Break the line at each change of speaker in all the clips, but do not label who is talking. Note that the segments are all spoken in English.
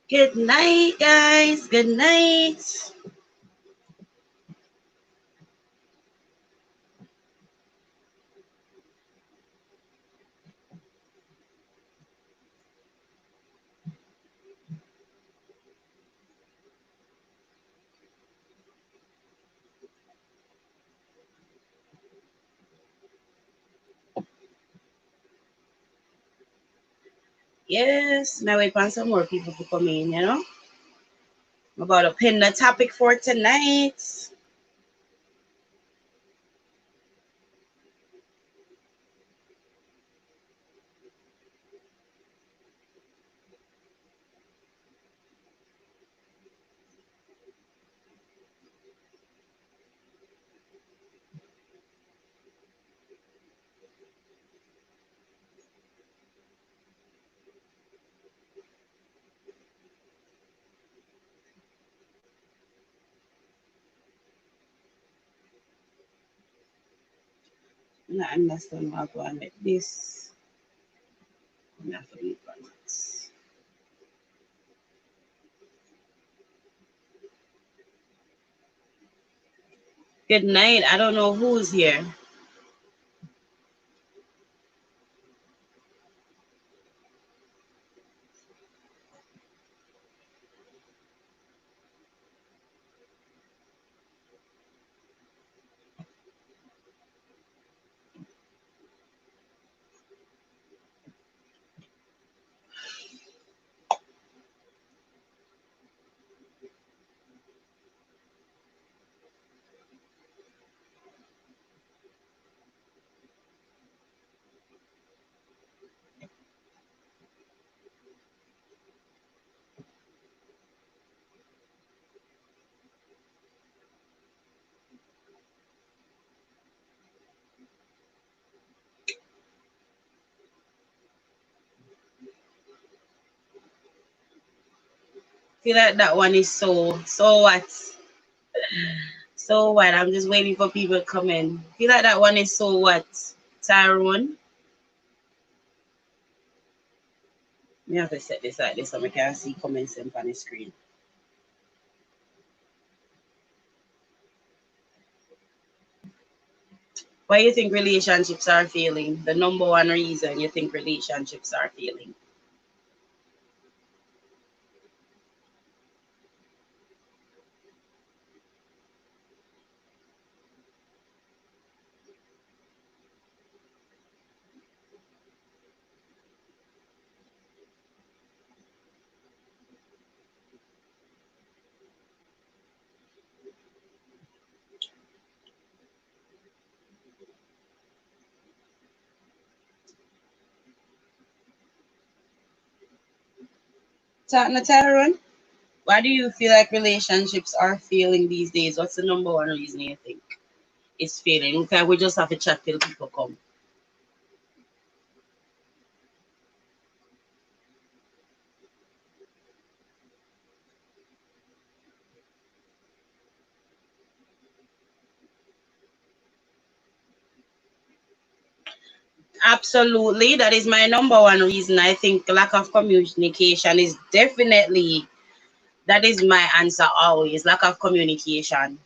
Good night, guys. Good night. Yes, now wait for some more people to come in, you know. I'm about to pin the topic for tonight. I don't understand what going with this. I'm have to leave on it. Good night. I don't know who's here. Feel like that one is so what? So what? I'm just waiting for people to come in. Feel like that one is so what? Tyrone? Me have to set this like this so I can see comments on the screen. Why you think relationships are failing? The number one reason you think relationships are failing. Tyrone, why do you feel like relationships are failing these days? What's the number one reason you think it's failing? Okay, we just have to chat till people come. Absolutely. That is my number one reason. I think lack of communication is definitely, that is my answer always. Lack of communication.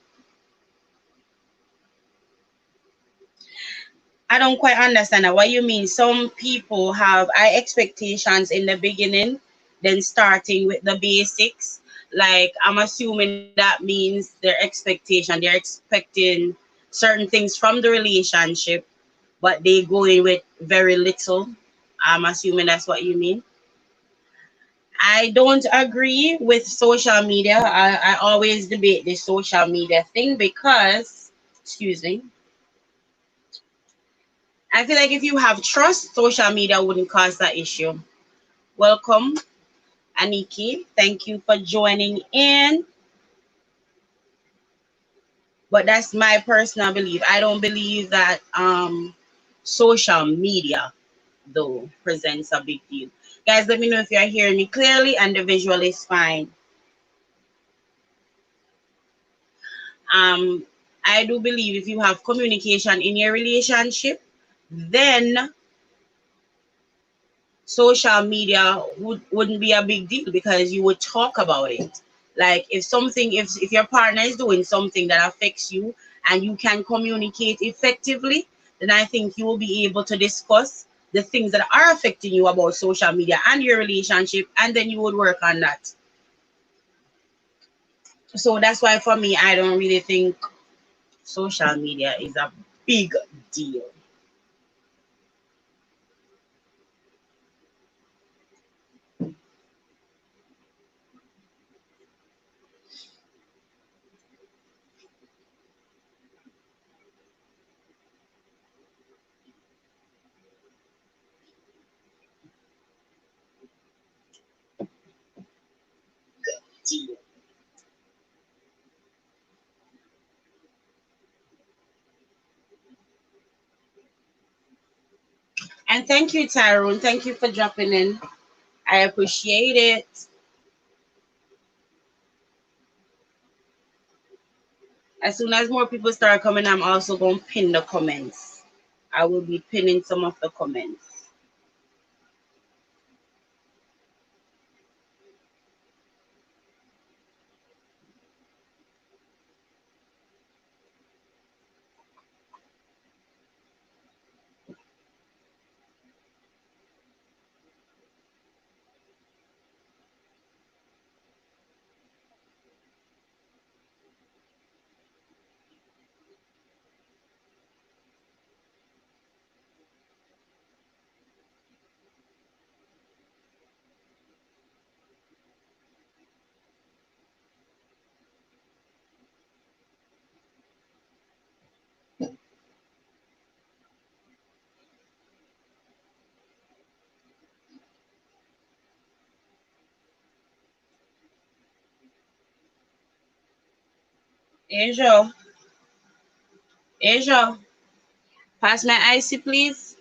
I don't quite understand that. What you mean? Some people have high expectations in the beginning, then starting with the basics. Like, I'm assuming that means their expectation, they're expecting certain things from the relationship, but they go in with very little. I'm assuming that's what you mean. I don't agree with social media. I always debate this social media thing because, excuse me, I feel like if you have trust, social media wouldn't cause that issue. Welcome, Aniki. Thank you for joining in. But that's my personal belief. I don't believe that social media though presents a big deal. Guys, let me know if you're hearing me clearly and the visual is fine. Um, I do believe if you have communication in your relationship, then social media wouldn't be a big deal because you would talk about it. Like if your partner is doing something that affects you and you can communicate effectively, then I think you will be able to discuss the things that are affecting you about social media and your relationship, and then you would work on that. So that's why for me, I don't really think social media is a big deal. And thank you, Tyrone. Thank you for dropping in. I appreciate it. As soon as more people start coming, I'm also going to pin the comments. I will be pinning some of the comments. Asia, Asia, pass my icy, please.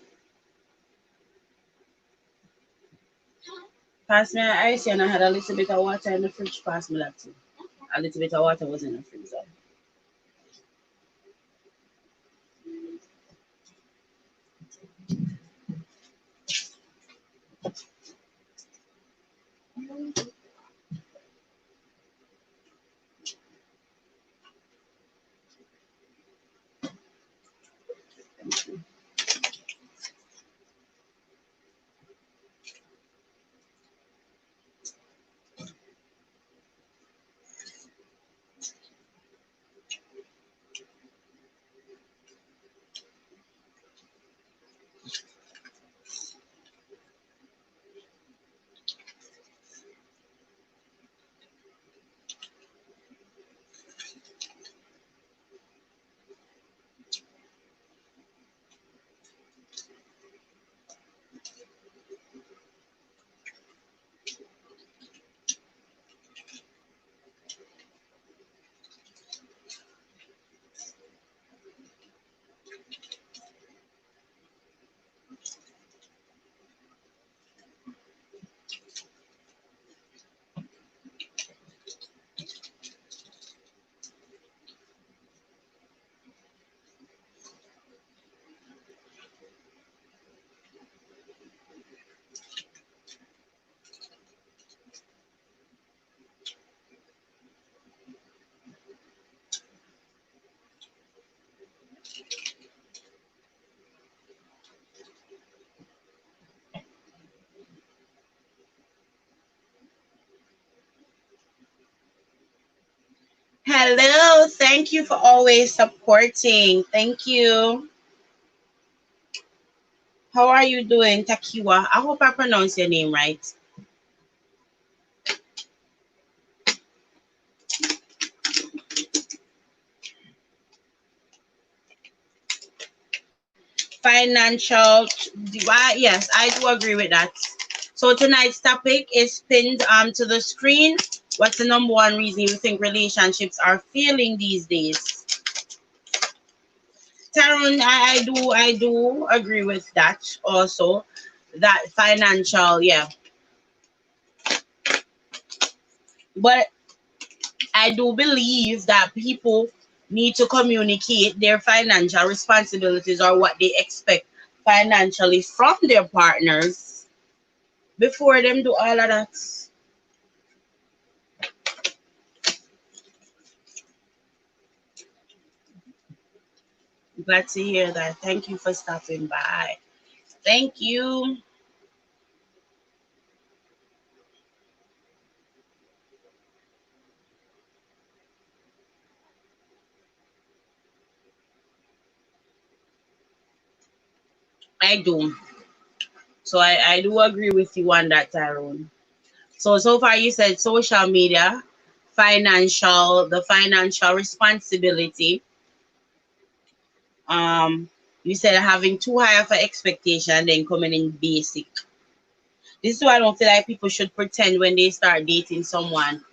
Pass me my icy, and I had a little bit of water in the fridge. Pass me that too. A little bit of water was in the freezer. Hello, thank you for always supporting. Thank you. How are you doing, Takiwa? I hope I pronounce your name right. Financial, yes, I do agree with that. So tonight's topic is pinned to the screen. What's the number one reason you think relationships are failing these days? Taron, I do agree with that also. That financial, yeah. But I do believe that people need to communicate their financial responsibilities or what they expect financially from their partners before them do all of that. Glad to hear that. Thank you for stopping by. Thank you. I do. So I do agree with you on that, Tyrone. So far you said social media, the financial responsibility. Um, you said having too high of an expectation, then coming in basic. This is why I don't feel like people should pretend when they start dating someone.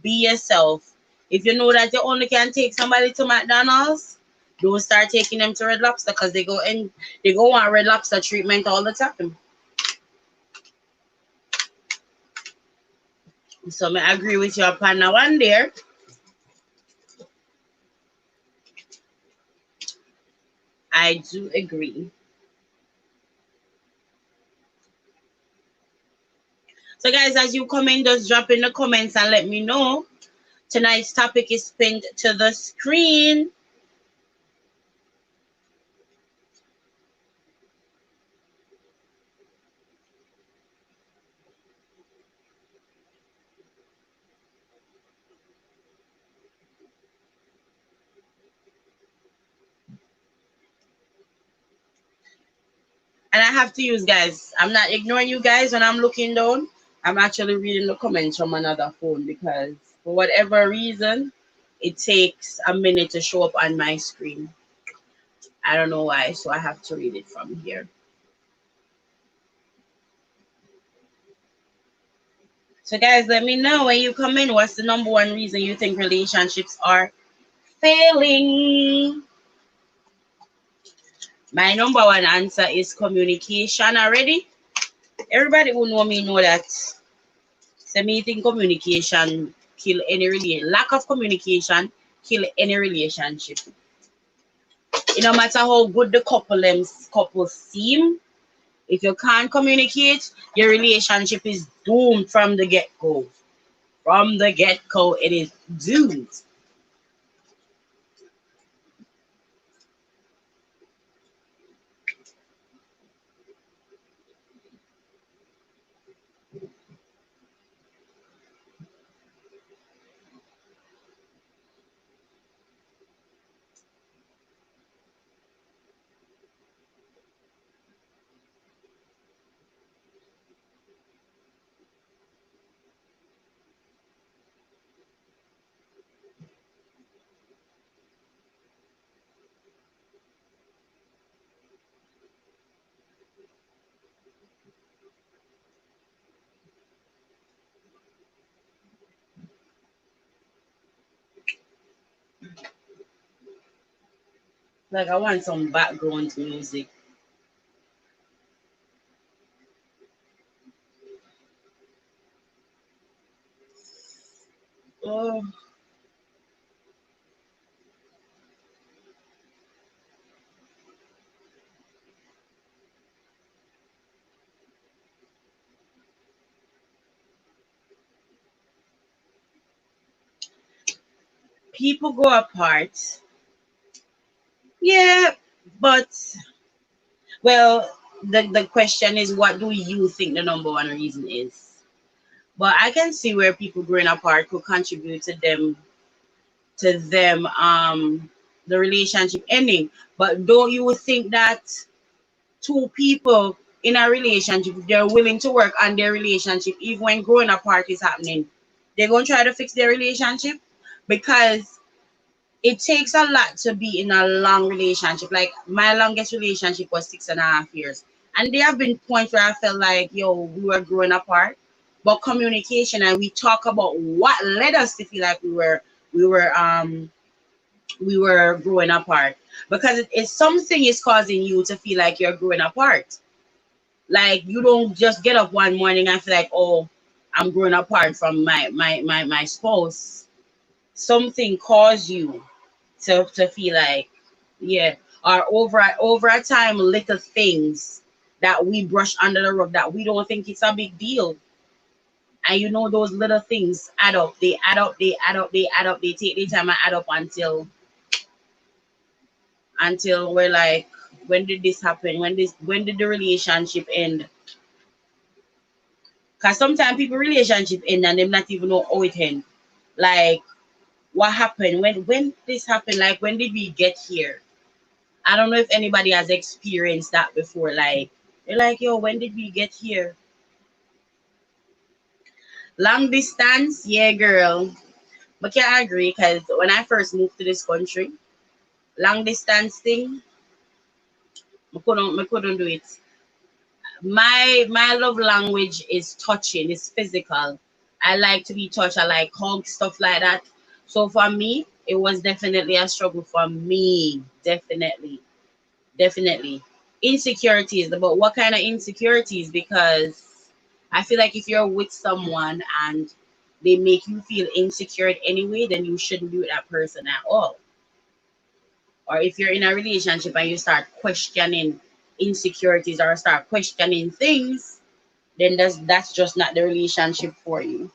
Be yourself. If you know that you only can take somebody to McDonald's, don't start taking them to Red Lobster because they go on Red Lobster treatment all the time. So I agree with your partner one there. I do agree. So guys, as you come in, just drop in the comments and let me know. Tonight's topic is pinned to the screen. And I have to use, guys, I'm not ignoring you guys when I'm looking down. I'm actually reading the comments from another phone because for whatever reason, it takes a minute to show up on my screen. I don't know why, so I have to read it from here. So guys, let me know when you come in, what's the number one reason you think relationships are failing? My number one answer is communication already. Everybody who know me know that. So me think communication kill any relation. Lack of communication kill any relationship. It no matter how good the couple seem, if you can't communicate, your relationship is doomed from the get go. From the get go, it is doomed. Like I want some background music. Oh, people go apart. Yeah, but well, the question is, what do you think the number one reason is? But I can see where people growing apart could contribute to them to them the relationship ending. But don't you think that two people in a relationship, if they're willing to work on their relationship, even when growing apart is happening, they're gonna try to fix their relationship? Because it takes a lot to be in a long relationship. Like my longest relationship was 6.5 years. And there have been points where I felt like, yo, we were growing apart. But communication, and we talk about what led us to feel like we were we were growing apart. Because it's something is causing you to feel like you're growing apart. Like you don't just get up one morning and feel like, oh, I'm growing apart from my spouse. Something caused you to feel like, yeah, or over a time, little things that we brush under the rug that we don't think it's a big deal. And you know those little things add up, they add up, they add up, they add up, they take the time and add up until we're like, when did this happen? When did the relationship end? Because sometimes people relationship end and them not even know how it end. Like what happened? When this happened? Like when did we get here? I don't know if anybody has experienced that before. Like they're like, yo, when did we get here? Long distance, yeah, girl. But can I agree? Because when I first moved to this country, long distance thing, I couldn't do it. My love language is touching, is physical. I like to be touched. I like hugs, stuff like that. So for me, it was definitely a struggle for me. Definitely. Definitely. Insecurities, but what kind of insecurities? Because I feel like if you're with someone and they make you feel insecure anyway, then you shouldn't be with that person at all. Or if you're in a relationship and you start questioning insecurities or start questioning things, then that's just not the relationship for you.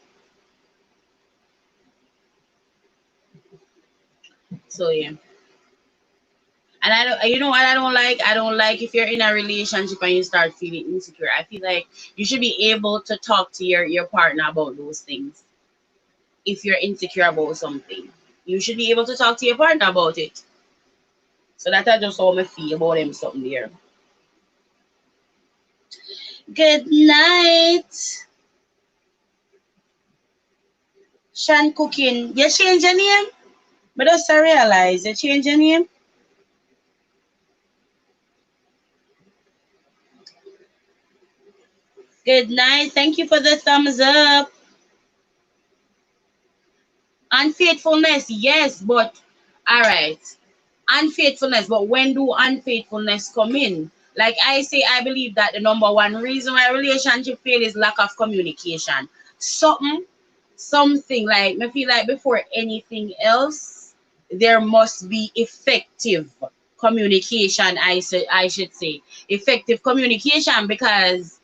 So yeah. And I don't, you know what I don't like? I don't like if you're in a relationship and you start feeling insecure. I feel like you should be able to talk to your partner about those things. If you're insecure about something, you should be able to talk to your partner about it. So that's just how I feel about them something there. Good night, Shan Cooking. You change your name? But just I realize you change your name. Good night. Thank you for the thumbs up. Unfaithfulness, yes, but all right. Unfaithfulness, but when do unfaithfulness come in? Like I say, I believe that the number one reason why relationship fail is lack of communication. Something, something like me feel like before anything else, there must be effective communication. I should say effective communication because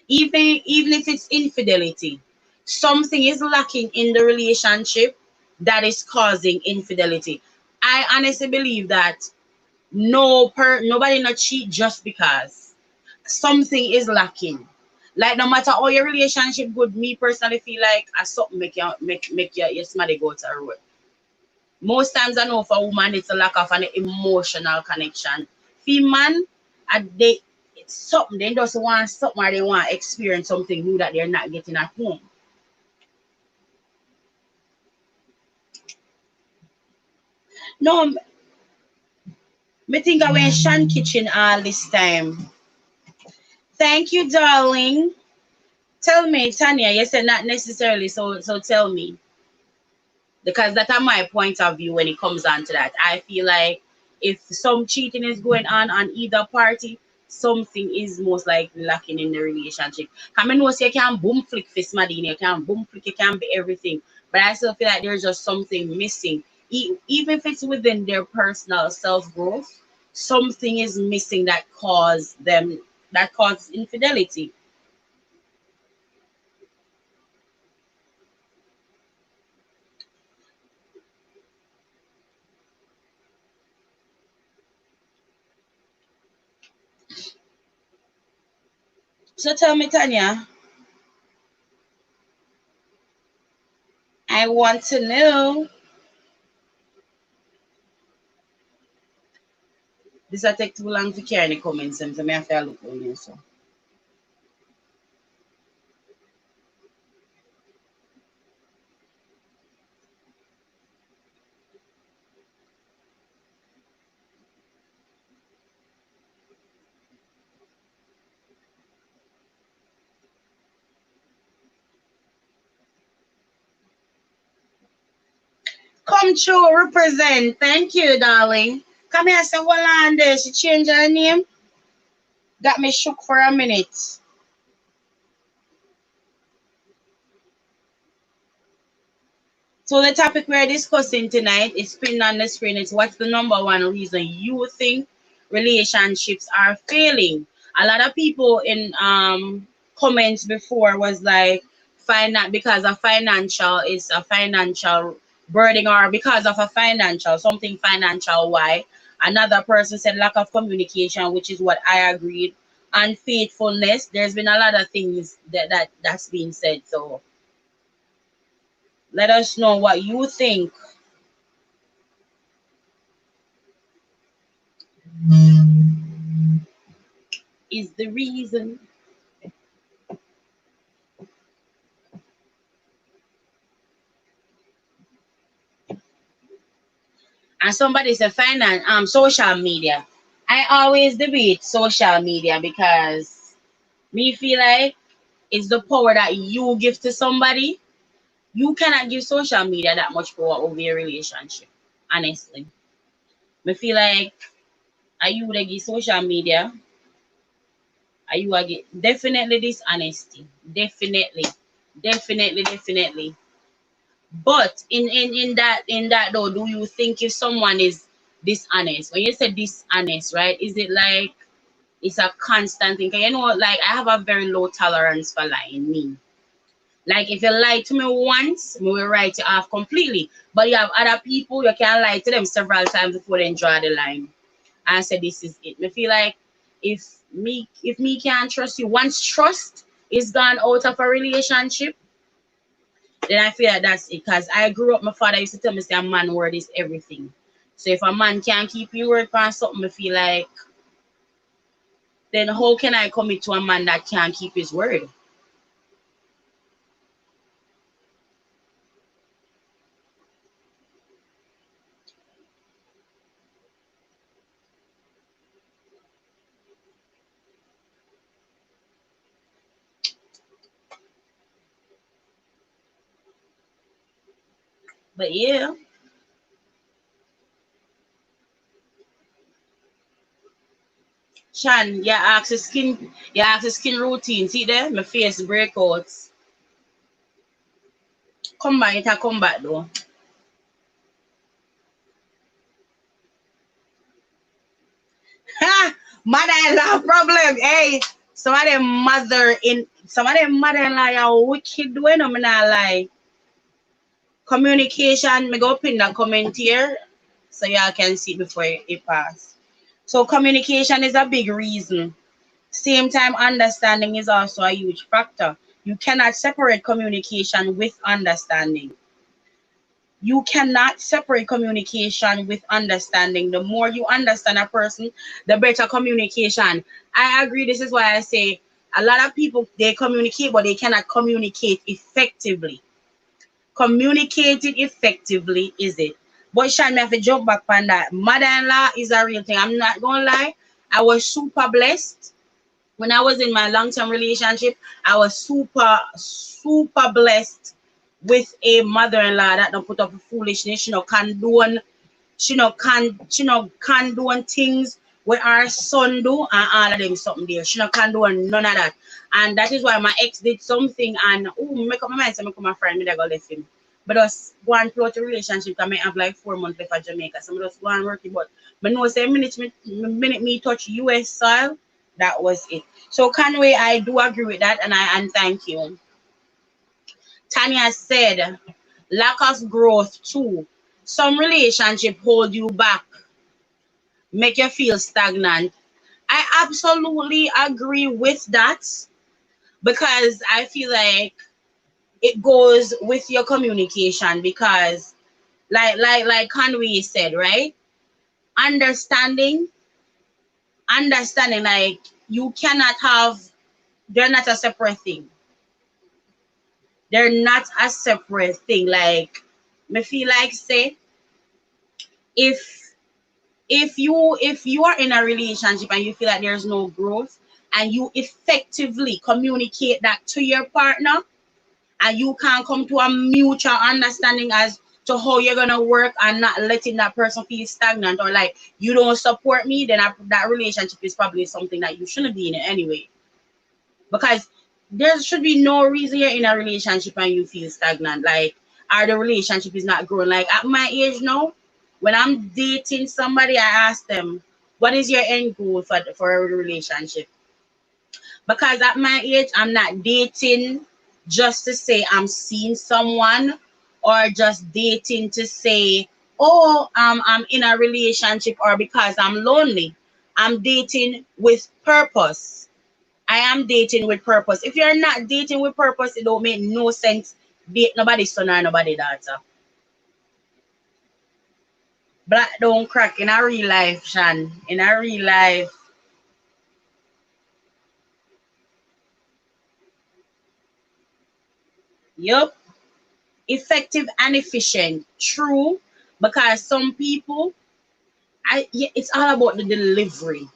even if it's infidelity, something is lacking in the relationship that is causing infidelity. I honestly believe that nobody not cheat just because something is lacking. Like no matter how your relationship good, me personally feel like a something make your somebody go to a road. Most times I know for a woman it's a lack of an emotional connection. For man, they it's something they just want something or they want to experience something new that they're not getting at home. No, me think I went Shan Kitchen all this time. Thank you, darling. Tell me, Tanya, you said not necessarily, so tell me. Because that's my point of view when it comes on to that. I feel like if some cheating is going on either party, something is most likely lacking in the relationship. I mean, no, say you can boom flick fist Madina, you can boom flick, you can be everything, but I still feel like there's just something missing. Even if it's within their personal self growth, something is missing that causes infidelity. So tell me, Tanya, I want to know. This will take too long to carry the comments, so I have to look on you. So. Come true, represent. Thank you, darling. Come here, say, hold on there. She changed her name. Got me shook for a minute. So the topic we're discussing tonight is pinned on the screen. It's what's the number one reason you think relationships are failing? A lot of people in comments before was like, find that because of financial is a financial burden, or because of a financial something financial. Why? Another person said lack of communication, which is what I agreed. Unfaithfulness. There's been a lot of things that's been said. So let us know what you think is the reason. And somebody said finance, social media. I always debate social media because me feel like it's the power that you give to somebody. You cannot give social media that much power over your relationship. Honestly. Me feel like are you would give social media, are you get definitely dishonesty. Definitely. Definitely, definitely. But in that though, do you think if someone is dishonest, when you say dishonest, right? Is it like it's a constant thing? 'Cause you know, like I have a very low tolerance for lying. Me, like if you lie to me once, me will write you off completely. But you have other people you can lie to them several times before they draw the line and say this is it. Me feel like if me can't trust you, once trust is gone out of a relationship, then I feel like that's it. Because I grew up, my father used to tell me, say, a man word is everything. So if a man can't keep your word for something, I feel like, then how can I commit to a man that can't keep his word? But yeah, Shan, you ask the skin routine. See there? My face breakouts. Come back, it a come back though. Ha! Mother-in-law problem. Hey, some of them mother-in-law are wicked doing them, not lie. Communication, me go pin that comment here so y'all can see before it pass. So communication is a big reason. Same time, understanding is also a huge factor. You cannot separate communication with understanding. You cannot separate communication with understanding. The more you understand a person, the better communication. I agree. This is why I say a lot of people they communicate, but they cannot communicate effectively. Communicating effectively is it. But Sean, me have to jump back on that. Mother-in-law is a real thing. I'm not gonna lie. I was super blessed when I was in my long-term relationship. I was super blessed with a mother-in-law that don't put up with foolishness. She no condone things where our son do and all of them something there. She no condone none of that. And that is why my ex did something and make up my mind, so make up my friend, me that go left him. But us go and float a relationship because I have like 4 months left at Jamaica. So I just go and work it. But know say minute me touch US soil, that was it. So Conway, I do agree with that and thank you. Tanya said lack of growth too. Some relationship hold you back, make you feel stagnant. I absolutely agree with that because I feel like it goes with your communication because like Conway said, right? Understanding understanding like you cannot have, they're not a separate thing. They're not a separate thing. Like me feel like say if if you are in a relationship and you feel like there's no growth and you effectively communicate that to your partner and you can come to a mutual understanding as to how you're gonna work and not letting that person feel stagnant or like you don't support me, then that relationship is probably something that you shouldn't be in it anyway. Because there should be no reason you're in a relationship and you feel stagnant. Like, or the relationship is not growing. Like at my age now, when I'm dating somebody, I ask them, "What is your end goal for a relationship?" Because at my age, I'm not dating just to say I'm seeing someone or just dating to say, "Oh, I'm in a relationship," or because I'm lonely. I'm dating with purpose. I am dating with purpose. If you're not dating with purpose, it don't make no sense. Date nobody's son or nobody daughter. Black don't crack in a real life, Shan. In a real life. Yup. Effective and efficient. True. Because some people, yeah, it's all about the delivery.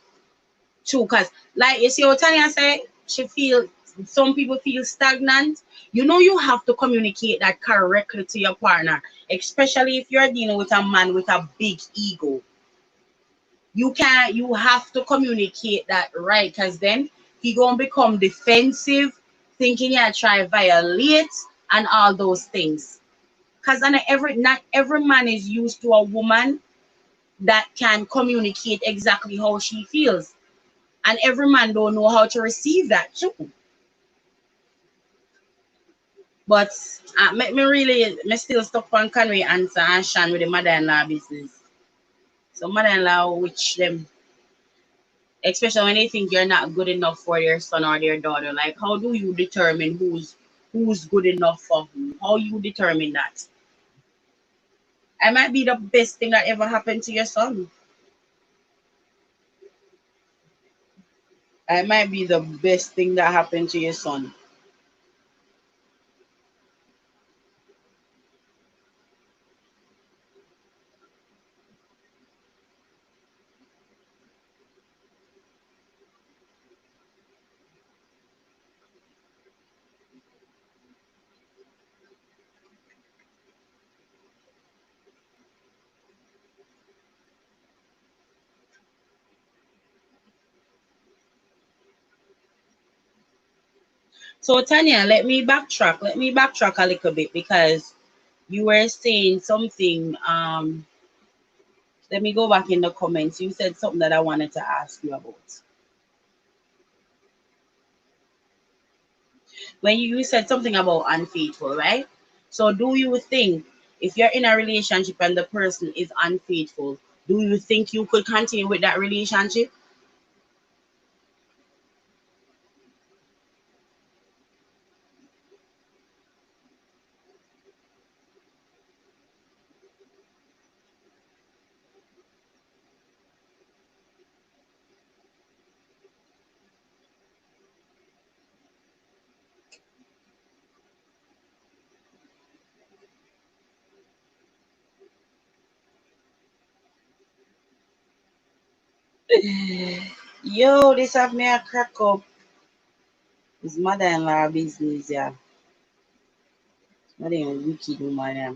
True. Because like you see what Tanya said, she feel some people feel stagnant. You know you have to communicate that correctly to your partner, especially if you're dealing with a man with a big ego. You have to communicate that right, because then he gonna become defensive, thinking you try violate and all those things. Because not every man is used to a woman that can communicate exactly how she feels, and every man don't know how to receive that too. But me really, me still stuck on Conway answer and Shan with the mother-in-law business. So mother-in-law, which them, especially when they think you're not good enough for their son or their daughter. Like, how do you determine who's good enough for who? How you determine that? It might be the best thing that ever happened to your son. It might be the best thing that happened to your son. So Tanya, let me backtrack. Let me backtrack a little bit because you were saying something. Let me go back in the comments. You said something that I wanted to ask you about. When you said something about unfaithful, right? So do you think if you're in a relationship and the person is unfaithful, do you think you could continue with that relationship? Yo, this have me a crack up. His mother-in-law business, yeah. What a wicked woman, yeah.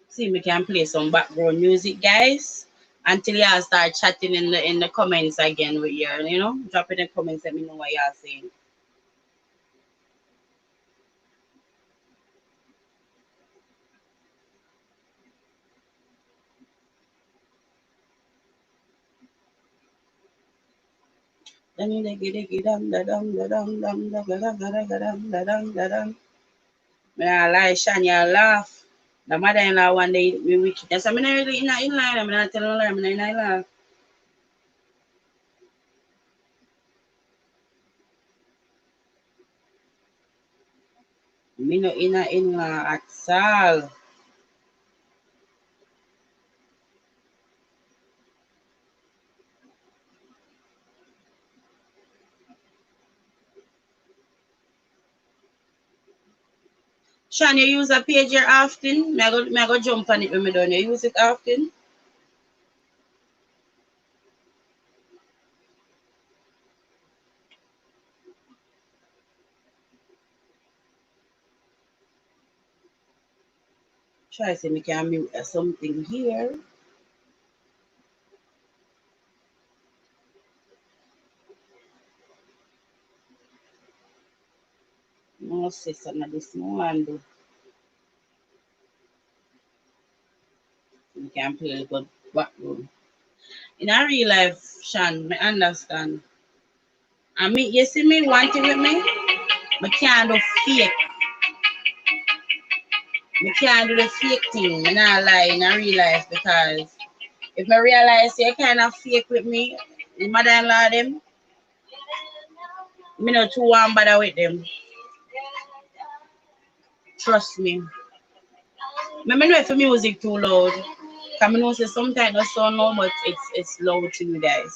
See, we can play some background music, guys, until y'all start chatting in the comments again with your, drop in the comments. Let me know what y'all saying. Me I lie, Shania laugh. The mother-in-law one day, me wicked. That's why I'm not really in line. I'm not telling her, I'm not in line. Me no in at all. Sean, you use a pager often? Me I go jump on it when me done. You use it often? Try to see me can mute something here. No say something this morning. You can play a good background. In a real life, Sean, me understand. I mean, you see me wanting with me, I can't do fake. I can't do the fake thing. I not lie in a real life because if I realize you kind of fake with me, the mother-in-law them, me not too want bother with them. Trust me. Me know if the music too loud. Cause I know say sometimes the sound no, but it's loud to you guys.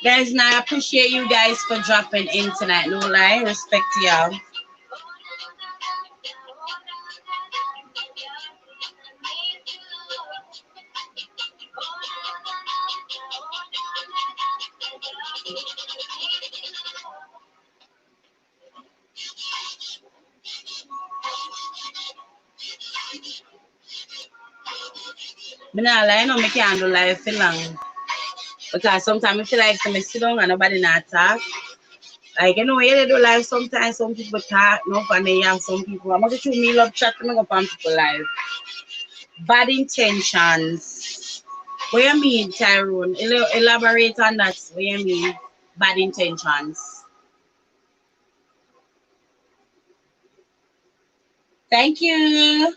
Guys, now I appreciate you guys for dropping in tonight. No lie, respect to y'all. Me not lie, no, me can't do live for long. Because sometimes I feel like I sit down and nobody not talk. Like, you know, yeah, they do live sometimes, some people talk, no, and then you have some people. I'm going to me love chat, I'm going to people live. Bad intentions. What you mean, Tyrone? Elaborate on that. What you mean? Bad intentions. Thank you.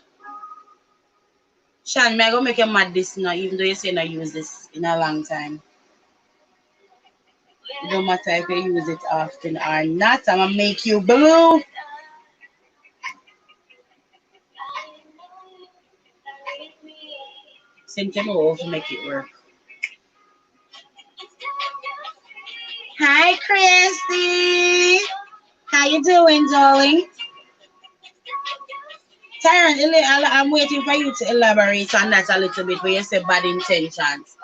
Sean, may I go make you mad this now, even though you say not use this in a long time. It don't matter if you use it often or not. I'm gonna make you blue. Since you know how to make it work. Hi, Christy. How you doing, darling? Tyron, I'm waiting for you to elaborate on that a little bit where you say bad intentions.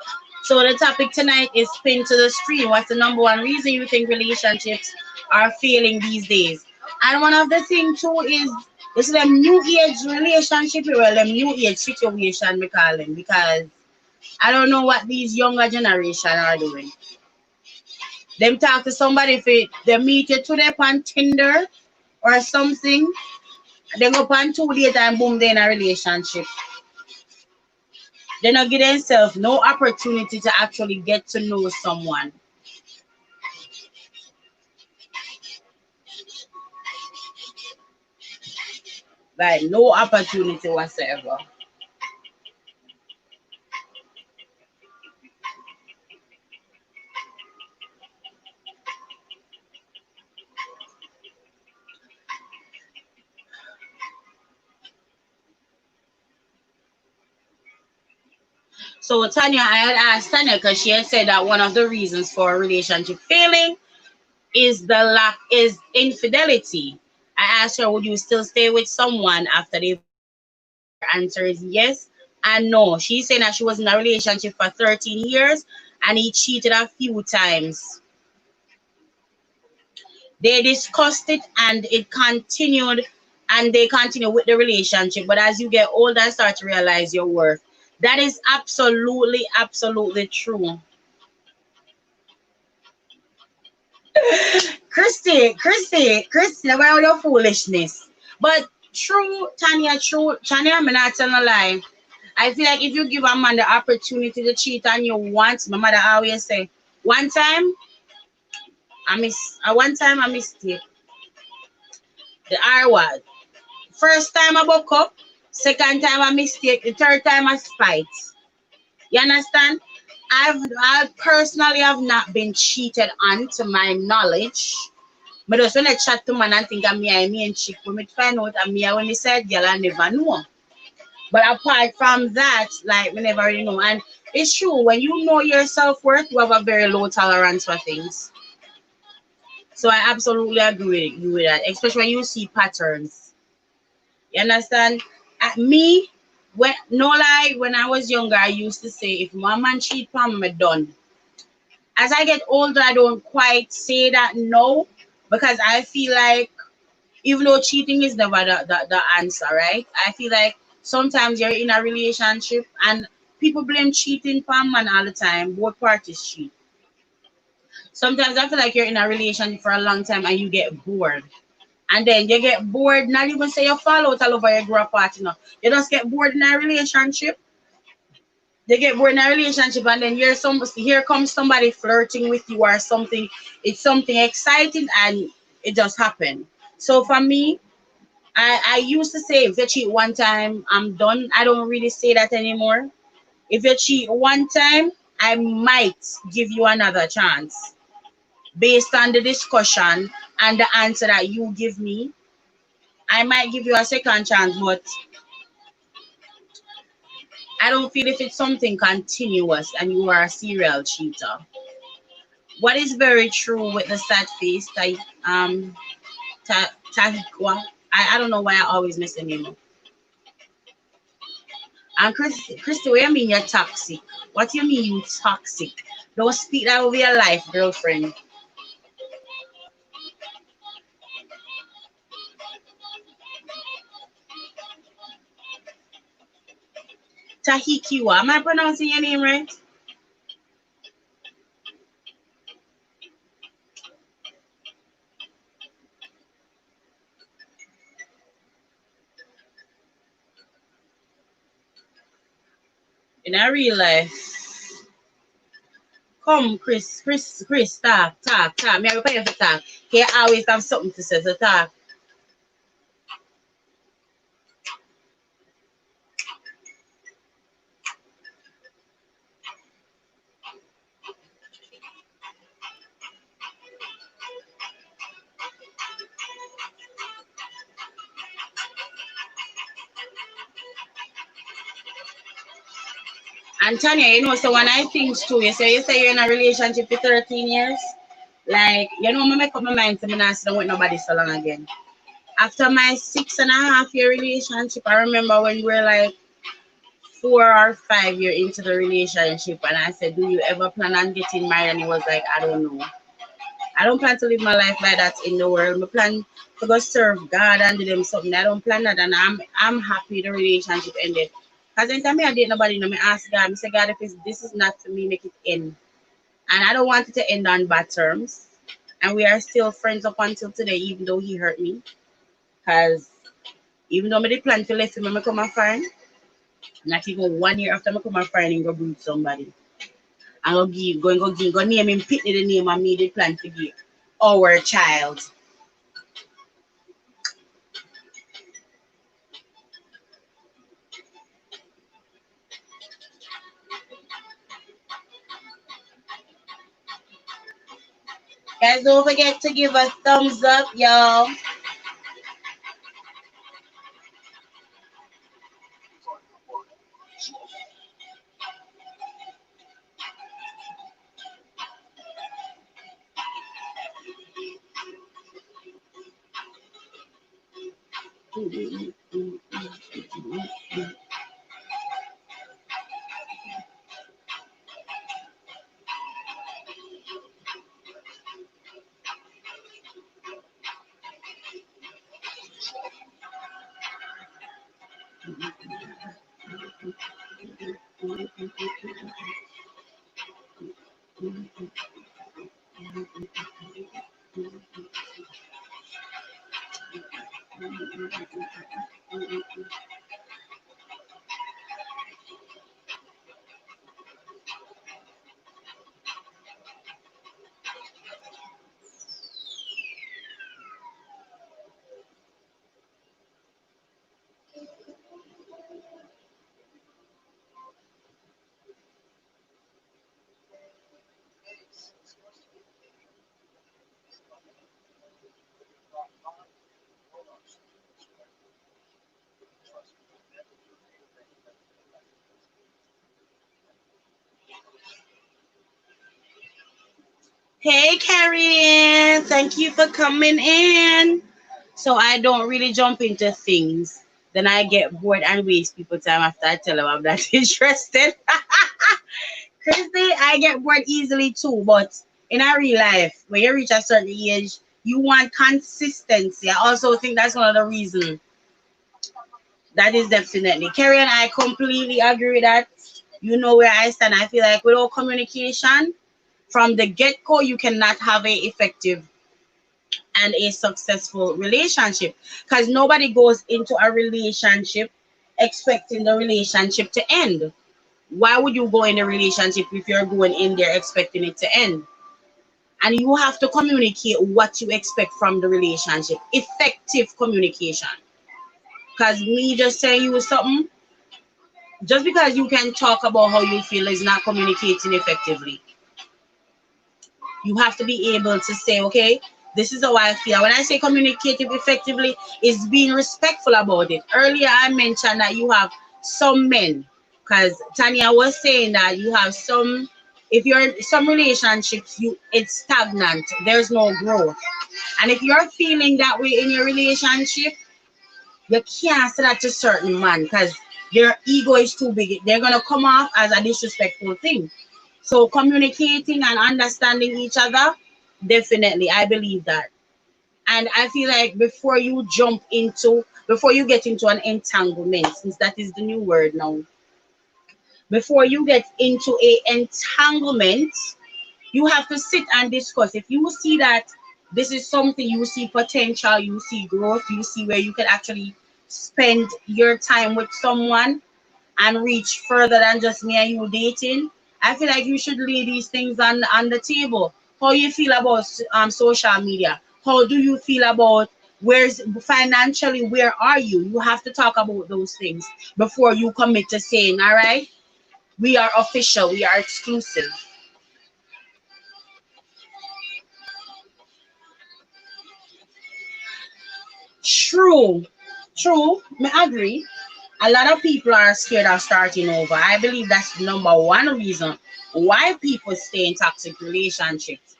So the topic tonight is pin to the screen. What's the number one reason you think relationships are failing these days? And one of the things too is this them new age relationship, well, them new age situation we call them because I don't know what these younger generation are doing. Them talk to somebody if they meet you today on Tinder or something, they go on 2 days and boom, they're in a relationship. They not give themselves no opportunity to actually get to know someone. Like no opportunity whatsoever. So Tanya, I had asked Tanya because she had said that one of the reasons for a relationship failing is infidelity. I asked her, would you still stay with someone after they've cheated? Her answer is yes and no. She's saying that she was in a relationship for 13 years and he cheated a few times. They discussed it and it continued and they continue with the relationship. But as you get older and start to realize your worth, that is absolutely, absolutely true. Christy, about all your foolishness. But true, Tanya, I'm not telling a lie. I feel like if you give a man the opportunity to cheat on you once, my mother always say, one time I missed it. The R word. First time I buck up, second time I mistake, the third time I spite. You understand? I personally have not been cheated on to my knowledge. But just when I chat to man and think I'm me and chick, when me find out I'm me when me said girl I never know. But apart from that, like we never really know. And it's true, when you know your self worth, you have a very low tolerance for things. So I absolutely agree with you with that, especially when you see patterns. You understand? Me, when no lie, when I was younger, I used to say if my man cheat on me, done. As I get older, I don't quite say that no, because I feel like even though cheating is never the answer, right? I feel like sometimes you're in a relationship and people blame cheating for man all the time. Both parties cheat. Sometimes I feel like you're in a relationship for a long time and you get bored. And then you get bored, not even say you fall out all over your grow apart, you know. You just get bored in a relationship. They get bored in a relationship and then here comes somebody flirting with you or something. It's something exciting and it just happened. So for me, I used to say if you cheat one time, I'm done. I don't really say that anymore. If you cheat one time, I might give you another chance based on the discussion and the answer that you give me. I might give you a second chance, but I don't feel if it's something continuous and you are a serial cheater. What is very true with the sad face, Tahikwa, I don't know why I always miss the name. And Christy, what you mean you're toxic? What do you mean you toxic? Don't speak that over your life, girlfriend. Tahikiwa, am I pronouncing your name right? In a real life. Come, Chris, talk. Me, I prepare for talk. He always have something to say, so talk. And Tanya, so when I think too, you say you're in a relationship for 13 years. Like, me make up my mind to me not sit down with nobody so long again. After my 6.5 year relationship, I remember when we were like 4 or 5 years into the relationship, and I said, "Do you ever plan on getting married?" And he was like, "I don't know. I don't plan to live my life like that in the world. I plan to go serve God and do them something. I don't plan that, and I'm happy the relationship ended. Cause anytime I date nobody, me ask God, I say, God, if this is not for me, make it end. And I don't want it to end on bad terms. And we are still friends up until today, even though he hurt me. Cause even though I did plan to leave him, I come and find. Not even 1 year after I come and find him, go bring somebody. And go name him, pick the name and me, they plan to give our child. Guys, don't forget to give us thumbs up, y'all. Hey, Karen. Thank you for coming in. So I don't really jump into things. Then I get bored and waste people time after I tell them I'm not interested. Christy, I get bored easily too, but in our real life, when you reach a certain age, you want consistency. I also think that's one of the reasons. That is definitely. Carrie and I completely agree with that. You know where I stand. I feel like without communication, from the get-go, you cannot have a effective and a successful relationship. Because nobody goes into a relationship expecting the relationship to end. Why would you go in a relationship if you're going in there expecting it to end? And you have to communicate what you expect from the relationship. Effective communication. Because me just saying you something, just because you can talk about how you feel is not communicating effectively. You have to be able to say, okay, this is how I feel. When I say communicative effectively, is being respectful about it. Earlier, I mentioned that you have some men, because Tanya was saying that you have some, if you're in some relationships, it's stagnant. There's no growth. And if you're feeling that way in your relationship, you can't say that to certain man because their ego is too big. They're gonna come off as a disrespectful thing. So communicating and understanding each other, definitely, I believe that. And I feel like before you get into an entanglement, since that is the new word now, before you get into a entanglement, you have to sit and discuss. If you see that this is something, you see potential, you see growth, you see where you can actually spend your time with someone and reach further than just me and you dating, I feel like you should lay these things on the table. How you feel about social media? How do you feel about where's financially, where are you? You have to talk about those things before you commit to saying, all right, we are official, we are exclusive. True, true. I agree. A lot of people are scared of starting over. I believe that's the number one reason why people stay in toxic relationships.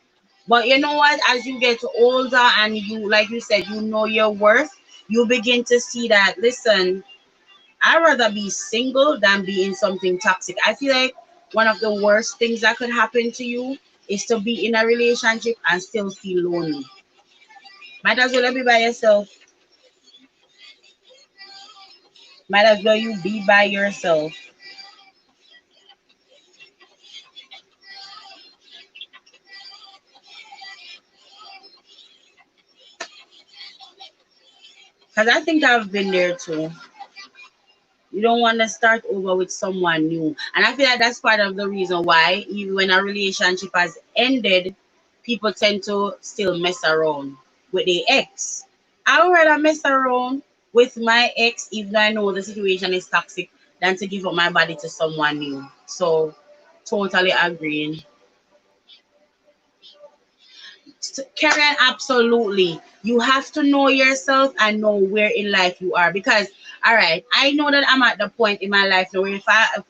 But you know what? As you get older and you, like you said, you know your worth, you begin to see that, listen, I'd rather be single than be in something toxic. I feel like one of the worst things that could happen to you is to be in a relationship and still feel lonely. Might as well be by yourself. Might as well you be by yourself. Because I think I've been there too. You don't want to start over with someone new. And I feel like that's part of the reason why, even when a relationship has ended, people tend to still mess around with their ex. I would rather mess around with my ex, even though I know the situation is toxic, than to give up my body to someone new. So, totally agreeing. Karen, absolutely. You have to know yourself and know where in life you are. Because, all right, I know that I'm at the point in my life now where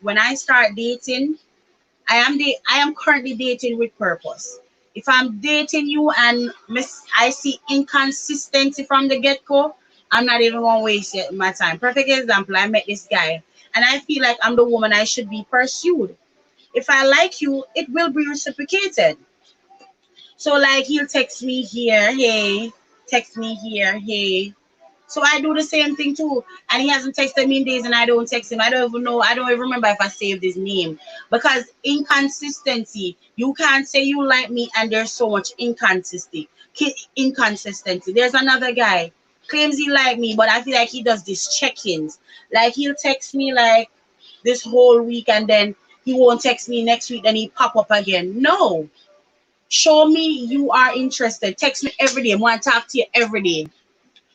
when I start dating, I am currently dating with purpose. If I'm dating you and I see inconsistency from the get go, I'm not even gonna waste my time. Perfect example, I met this guy and I feel like I'm the woman I should be pursued. If I like you, it will be reciprocated. So like he'll text me here, hey, text me here, hey. So I do the same thing too. And he hasn't texted me in days and I don't text him. I don't even know, I don't even remember if I saved his name. Because inconsistency, you can't say you like me and there's so much inconsistency. There's another guy, claims he like me, but I feel like he does these check-ins. Like he'll text me like this whole week and then he won't text me next week, then he pop up again. No. Show me you are interested. Text me every day. I want to talk to you every day.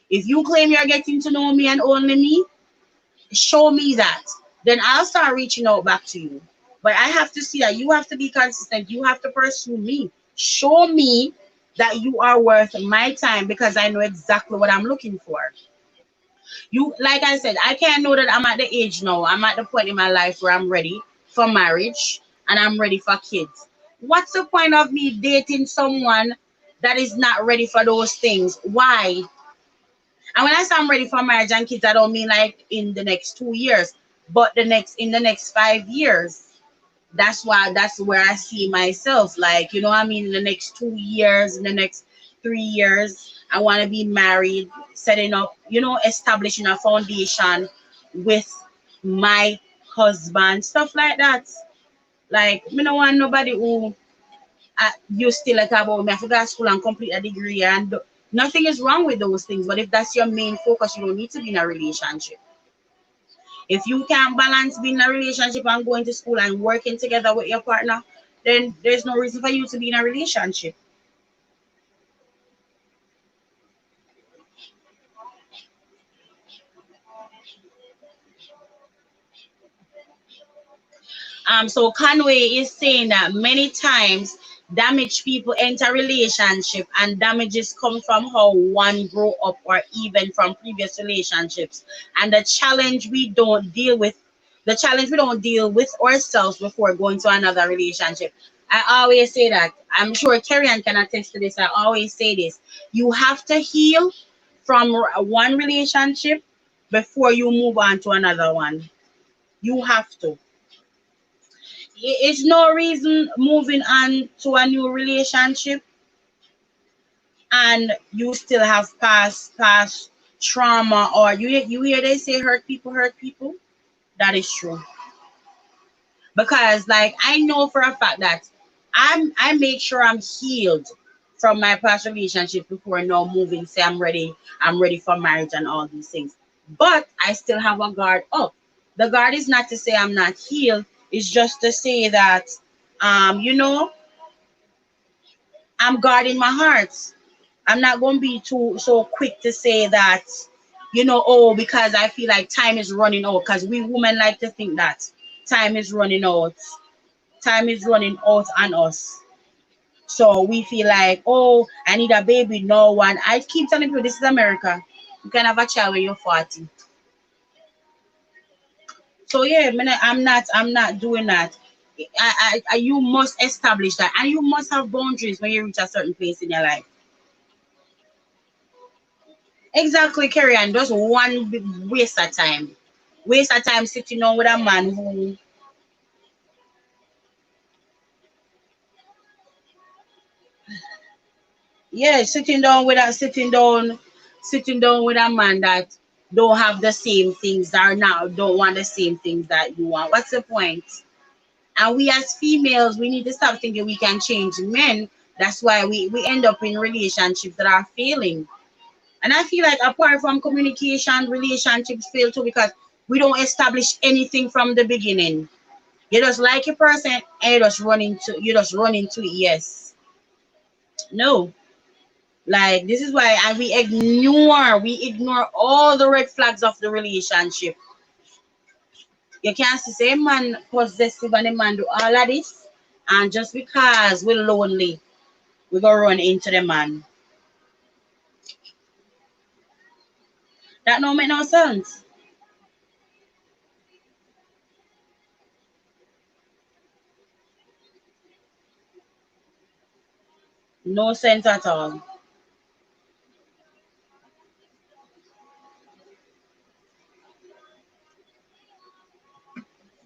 If you claim you're getting to know me and only me, show me that. Then I'll start reaching out back to you. But I have to see that you have to be consistent. You have to pursue me. Show me that you are worth my time because I know exactly what I'm looking for. You, like I said, I can't know that I'm at the age now. I'm at the point in my life where I'm ready for marriage. and I'm ready for kids. What's the point of me dating someone that is not ready for those things? Why? And when I say I'm ready for marriage and kids, I don't mean like in the next 2 years, but the next 5 years. That's where I see myself. Like, you know what I mean, in the next 2 years, in the next 3 years, I want to be married, setting up, establishing a foundation with my husband, stuff like that. Like, me no want nobody who you still like about me. I forgot school and complete a degree, and nothing is wrong with those things. But if that's your main focus, you don't need to be in a relationship. If you can't balance being in a relationship and going to school and working together with your partner, then there's no reason for you to be in a relationship. So Conway is saying that many times damaged people enter relationship and damages come from how one grew up or even from previous relationships. And the challenge we don't deal with ourselves before going to another relationship. I always say that. I'm sure Kerrian can attest to this. I always say this. You have to heal from one relationship before you move on to another one. You have to. It's no reason moving on to a new relationship and you still have past trauma, or you hear they say hurt people. That is true, because like I know for a fact that I make sure I'm healed from my past relationship before now moving, say I'm ready for marriage and all these things, but I still have a guard up. The guard is not to say I'm not healed, it's just to say that you know, I'm guarding my heart. I'm not going to be too so quick to say that, oh, because I feel like time is running out. Because we women like to think that time is running out. Time is running out on us. So we feel like, oh, I need a baby. No one. I keep telling people this is America. You can have a child when you're 40. So yeah, I'm not doing that. You must establish that, and you must have boundaries when you reach a certain place in your life. Exactly, Carrie, and just one big waste of time. Waste of time sitting down with a man who, yeah, sitting down with a man that don't have the same things, that are now don't want the same things that you want. What's the point? And we as females, we need to stop thinking we can change men. That's why we end up in relationships that are failing. And I feel like apart from communication, relationships fail too because we don't establish anything from the beginning. You just like a person and you just run into it. Yes. No. Like this is why and we ignore all the red flags of the relationship. You can't see say man possessive and a man do all of this, and just because we're lonely, we go run into the man. That don't make no sense. No sense at all.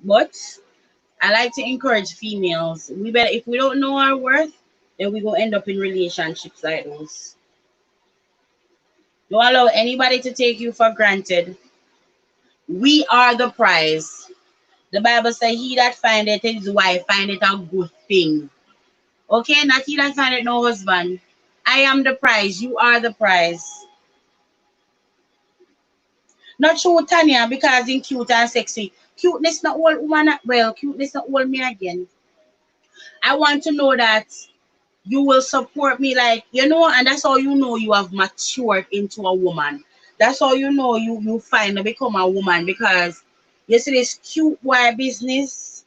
But I like to encourage females. We better if we don't know our worth, then we go end up in relationships like those. Don't allow anybody to take you for granted. We are the prize. The Bible says, he that findeth his wife findeth a good thing. Okay, not he that findeth no husband. I am the prize. You are the prize. Not true, Tanya, because in cute and sexy. Cuteness not all woman. Well, cuteness not all me again. I want to know that you will support me, like, and that's how you know you have matured into a woman. That's how you know you finally become a woman, because you see this cute boy business,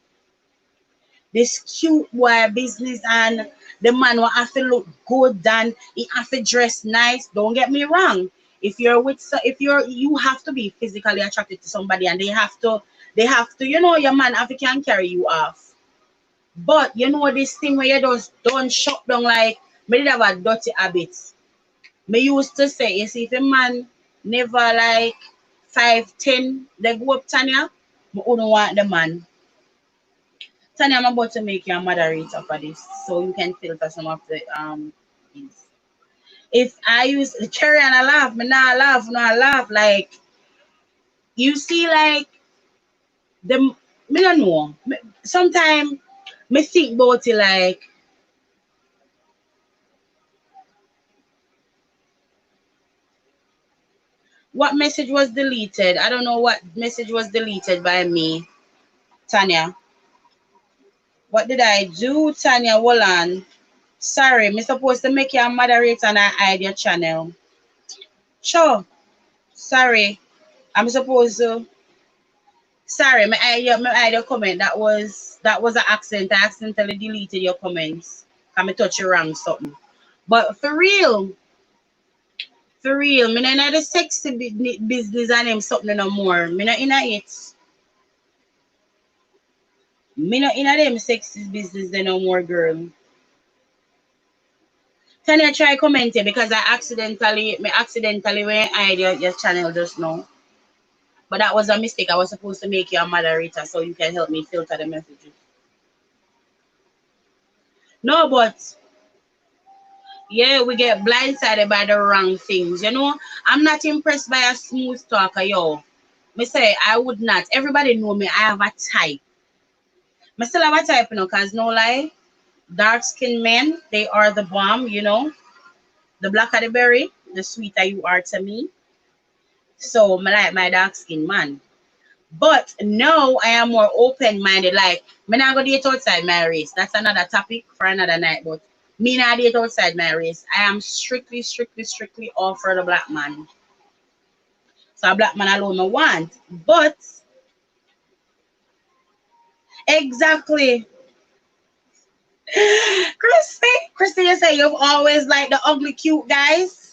and the man will have to look good and he have to dress nice. Don't get me wrong. If you have to be physically attracted to somebody, and they have to, your man have to can carry you off. But you know this thing where you just don't shut down like me did have a dirty habit. Me used to say, you see, if a man never like 5'10", they go up Tanya, me wouldn't want the man. Tanya, I'm about to make you a moderator for this so you can filter some of the things. If I use the cherry and I laugh, me not laugh, not laugh. Like you see, like the me don't know. Sometimes me think about it like what message was deleted. I don't know what message was deleted by me, Tanya. What did I do, Tanya Wallan? Sorry, me supposed to make you a moderator and I hide your channel. Sure. Sorry. I'm supposed to. Sorry, me hide your comment. That was an accident. I accidentally deleted your comments. Can me touch you wrong something. But for real, me not in the sexy business and them something no more. Me not in it. Me not in them sexy business no more, girl. Can you try commenting because I accidentally went hide your channel just now. But that was a mistake. I was supposed to make you a moderator so you can help me filter the messages. No, but yeah, we get blindsided by the wrong things. You know, I'm not impressed by a smooth talker, yo. Me say I would not. Everybody know me. I have a type. Me still have a type, cause no lie, dark skinned men, they are the bomb, The blacker the berry, the sweeter you are to me. So me like my dark skinned man. But now I am more open minded. Like me not go date outside my race. That's another topic for another night. But me not date outside my race. I am strictly all for the black man. So a black man alone I want. But exactly. Christy, you say you've always liked the ugly cute guys.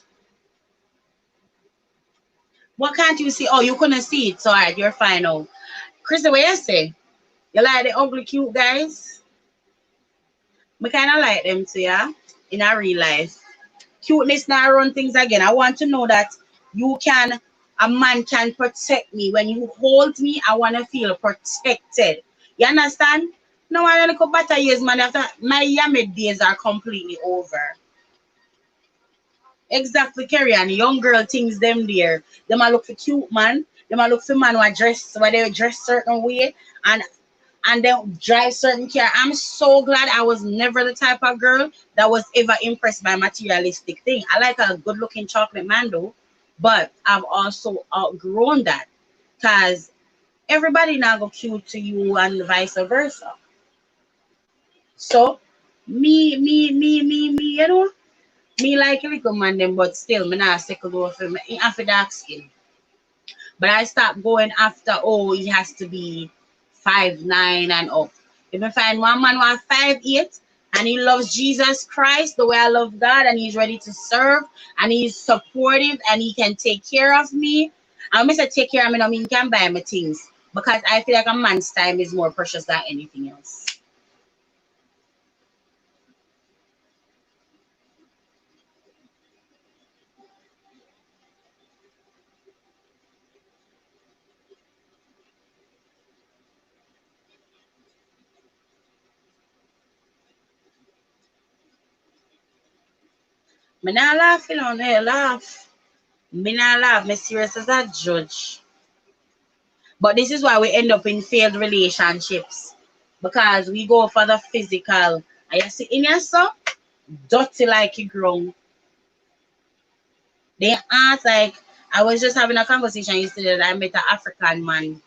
What can't you see? Oh, you couldn't see it. So alright, you're fine now. Christy, what you say? You like the ugly cute guys? Me kinda like them too, yeah. In a real life. Cuteness now run things again. I want to know that a man can protect me. When you hold me, I want to feel protected. You understand? No, I really go better years, man. After my yammed days are completely over. Exactly, Kerry, and young girl things them there. Them a look for cute man. Them a look for man where they dress certain way and they drive certain car. I'm so glad I was never the type of girl that was ever impressed by materialistic thing. I like a good looking chocolate man though, but I've also outgrown that because everybody now go cute to you and vice versa. So me, me like a little man them, but still me not second go for me after dark skin. But I stopped going after, oh, he has to be 5'9" and up. If I find one man who 5'8" and he loves Jesus Christ the way I love God and he's ready to serve and he's supportive and he can take care of me. I miss say take care of me, I mean he can buy me things because I feel like a man's time is more precious than anything else. Me not laughing on here, laugh. Me not laugh, me serious as a judge. But this is why we end up in failed relationships because we go for the physical. And you see in yourself, dirty like a ground. They ask like I was just having a conversation yesterday that I met an African man.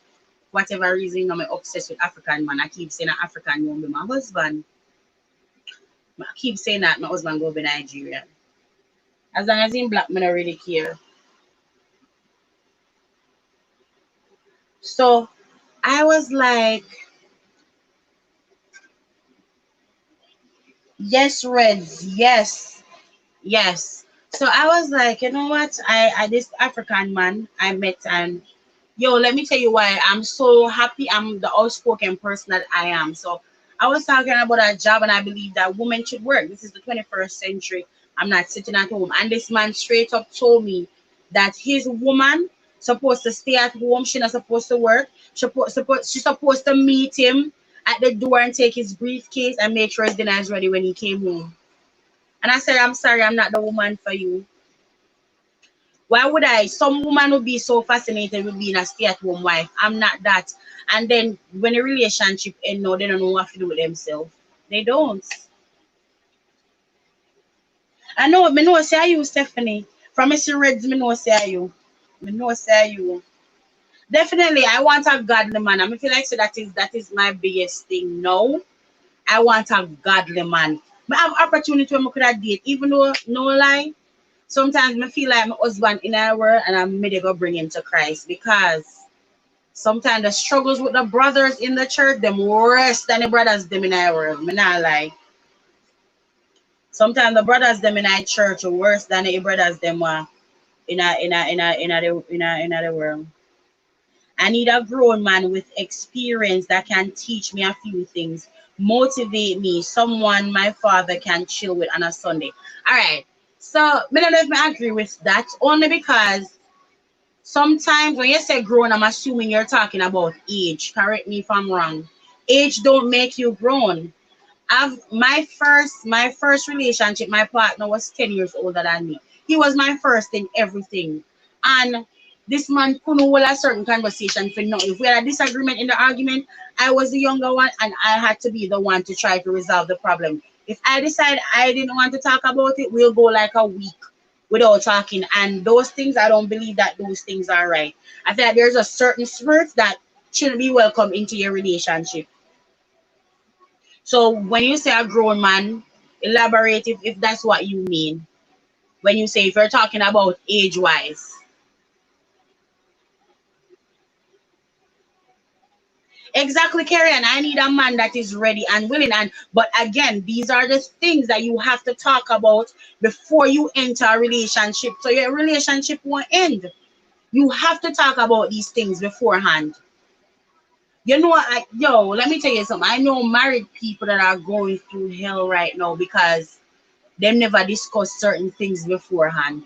Whatever reason, I'm obsessed with African man. I keep saying an African won't be my husband. I keep saying that my husband go be Nigerian. As long as he's black, me don't really care. So I was like, yes, Reds, yes. Yes. So I was like, you know what? I this African man I met and yo, let me tell you why I'm so happy I'm the outspoken person that I am. So I was talking about a job, and I believe that women should work. This is the 21st century. I'm not sitting at home. And this man straight up told me that his woman supposed to stay at home. She not supposed to work. She's supposed to meet him at the door and take his briefcase and make sure his dinner is ready when he came home. And I said, I'm sorry, I'm not the woman for you. Why would I? Some woman would be so fascinated with being a stay-at-home wife. I'm not that. And then when a relationship end, no, they don't know what to do with themselves. They don't. I know, me know say you, Stephanie. From Mr. Reds, me know say you. Me know say you. Definitely, I want a godly man. I feel like so that is my biggest thing. No, I want a godly man. But I have opportunity when I could have date, even though no lie. Sometimes I feel like my husband in our world and I'm maybe go bring him to Christ because sometimes the struggles with the brothers in the church, them worse than the brothers them in our world. Me not lie. Sometimes the brothers them in our church are worse than the brothers them were in the world. I need a grown man with experience that can teach me a few things, motivate me, someone my father can chill with on a Sunday. All right. So, I don't know if I agree with that, only because sometimes when you say grown, I'm assuming you're talking about age. Correct me if I'm wrong. Age don't make you grown. I've my first relationship, my partner was 10 years older than me. He was my first in everything. And this man couldn't hold a certain conversation for nothing. If we had a disagreement in the argument, I was the younger one and I had to be the one to try to resolve the problem. If I decide I didn't want to talk about it, we'll go like a week without talking. And those things, I don't believe that those things are right. I feel like there's a certain spirit that shouldn't be welcome into your relationship. So when you say a grown man, elaborate if that's what you mean. When you say if you're talking about age wise. Exactly, Carrie, and I need a man that is ready and willing. And but again, these are the things that you have to talk about before you enter a relationship. So your relationship won't end. You have to talk about these things beforehand. Let me tell you something. I know married people that are going through hell right now because they never discuss certain things beforehand.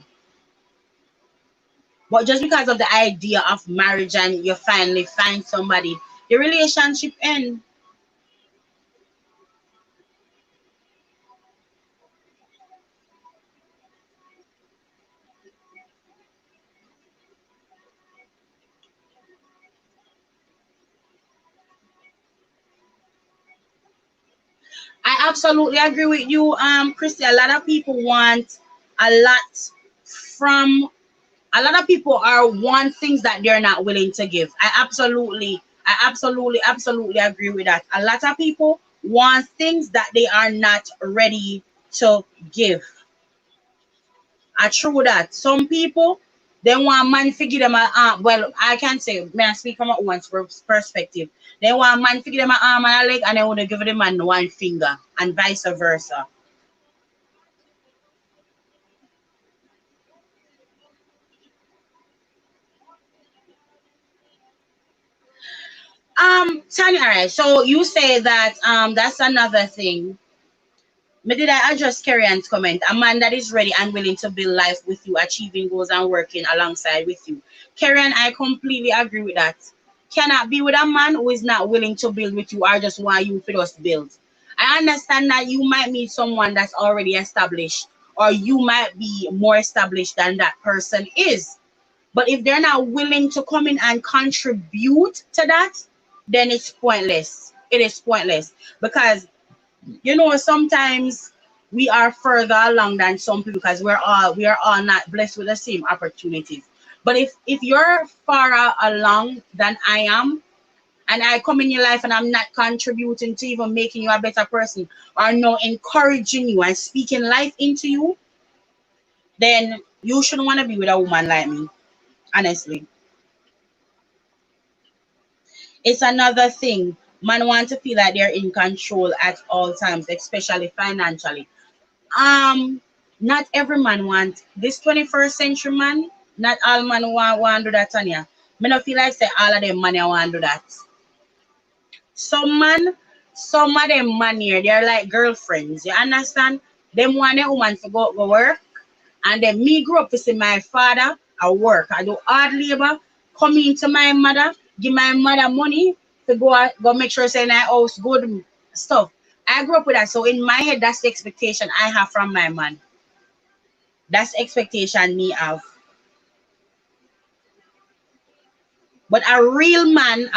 But just because of the idea of marriage and you finally find somebody, the relationship end. I absolutely agree with you, Christy. A lot of people want a lot from a lot of people are want things that they're not willing to give. I absolutely agree with that. A lot of people want things that they are not ready to give. I true that. Some people they want man to give them a well, I can say may I speak from my own perspective. They want man to give them an arm and a leg and they want to give them man one finger and vice versa. Tanya, all right. So you say that that's another thing. But did I address Kerry comment? A man that is ready and willing to build life with you, achieving goals and working alongside with you. Kerry, I completely agree with that. Cannot be with a man who is not willing to build with you or just want you for us to build. I understand that you might meet someone that's already established, or you might be more established than that person is. But if they're not willing to come in and contribute to that, then it's pointless. It is pointless because sometimes we are further along than some people because we are all not blessed with the same opportunities. But if you're far along than I am, and I come in your life and I'm not contributing to even making you a better person or not encouraging you and speaking life into you, then you shouldn't want to be with a woman like me. Honestly, it's another thing. Man want to feel like they're in control at all times, especially financially. Um, Not every man want this 21st century man. Not all man want do that, Tanya. Me not feel like say all of them man want do that. Some man, Some of them man here, they're like girlfriends. You understand? Them want a woman to go work. And then me grew up to see my father at work. I do hard labor, come into my mother, give my mother money to go make sure say in my house good stuff. I grew up with that. So in my head, that's the expectation I have from my man. That's the expectation me have. But a real man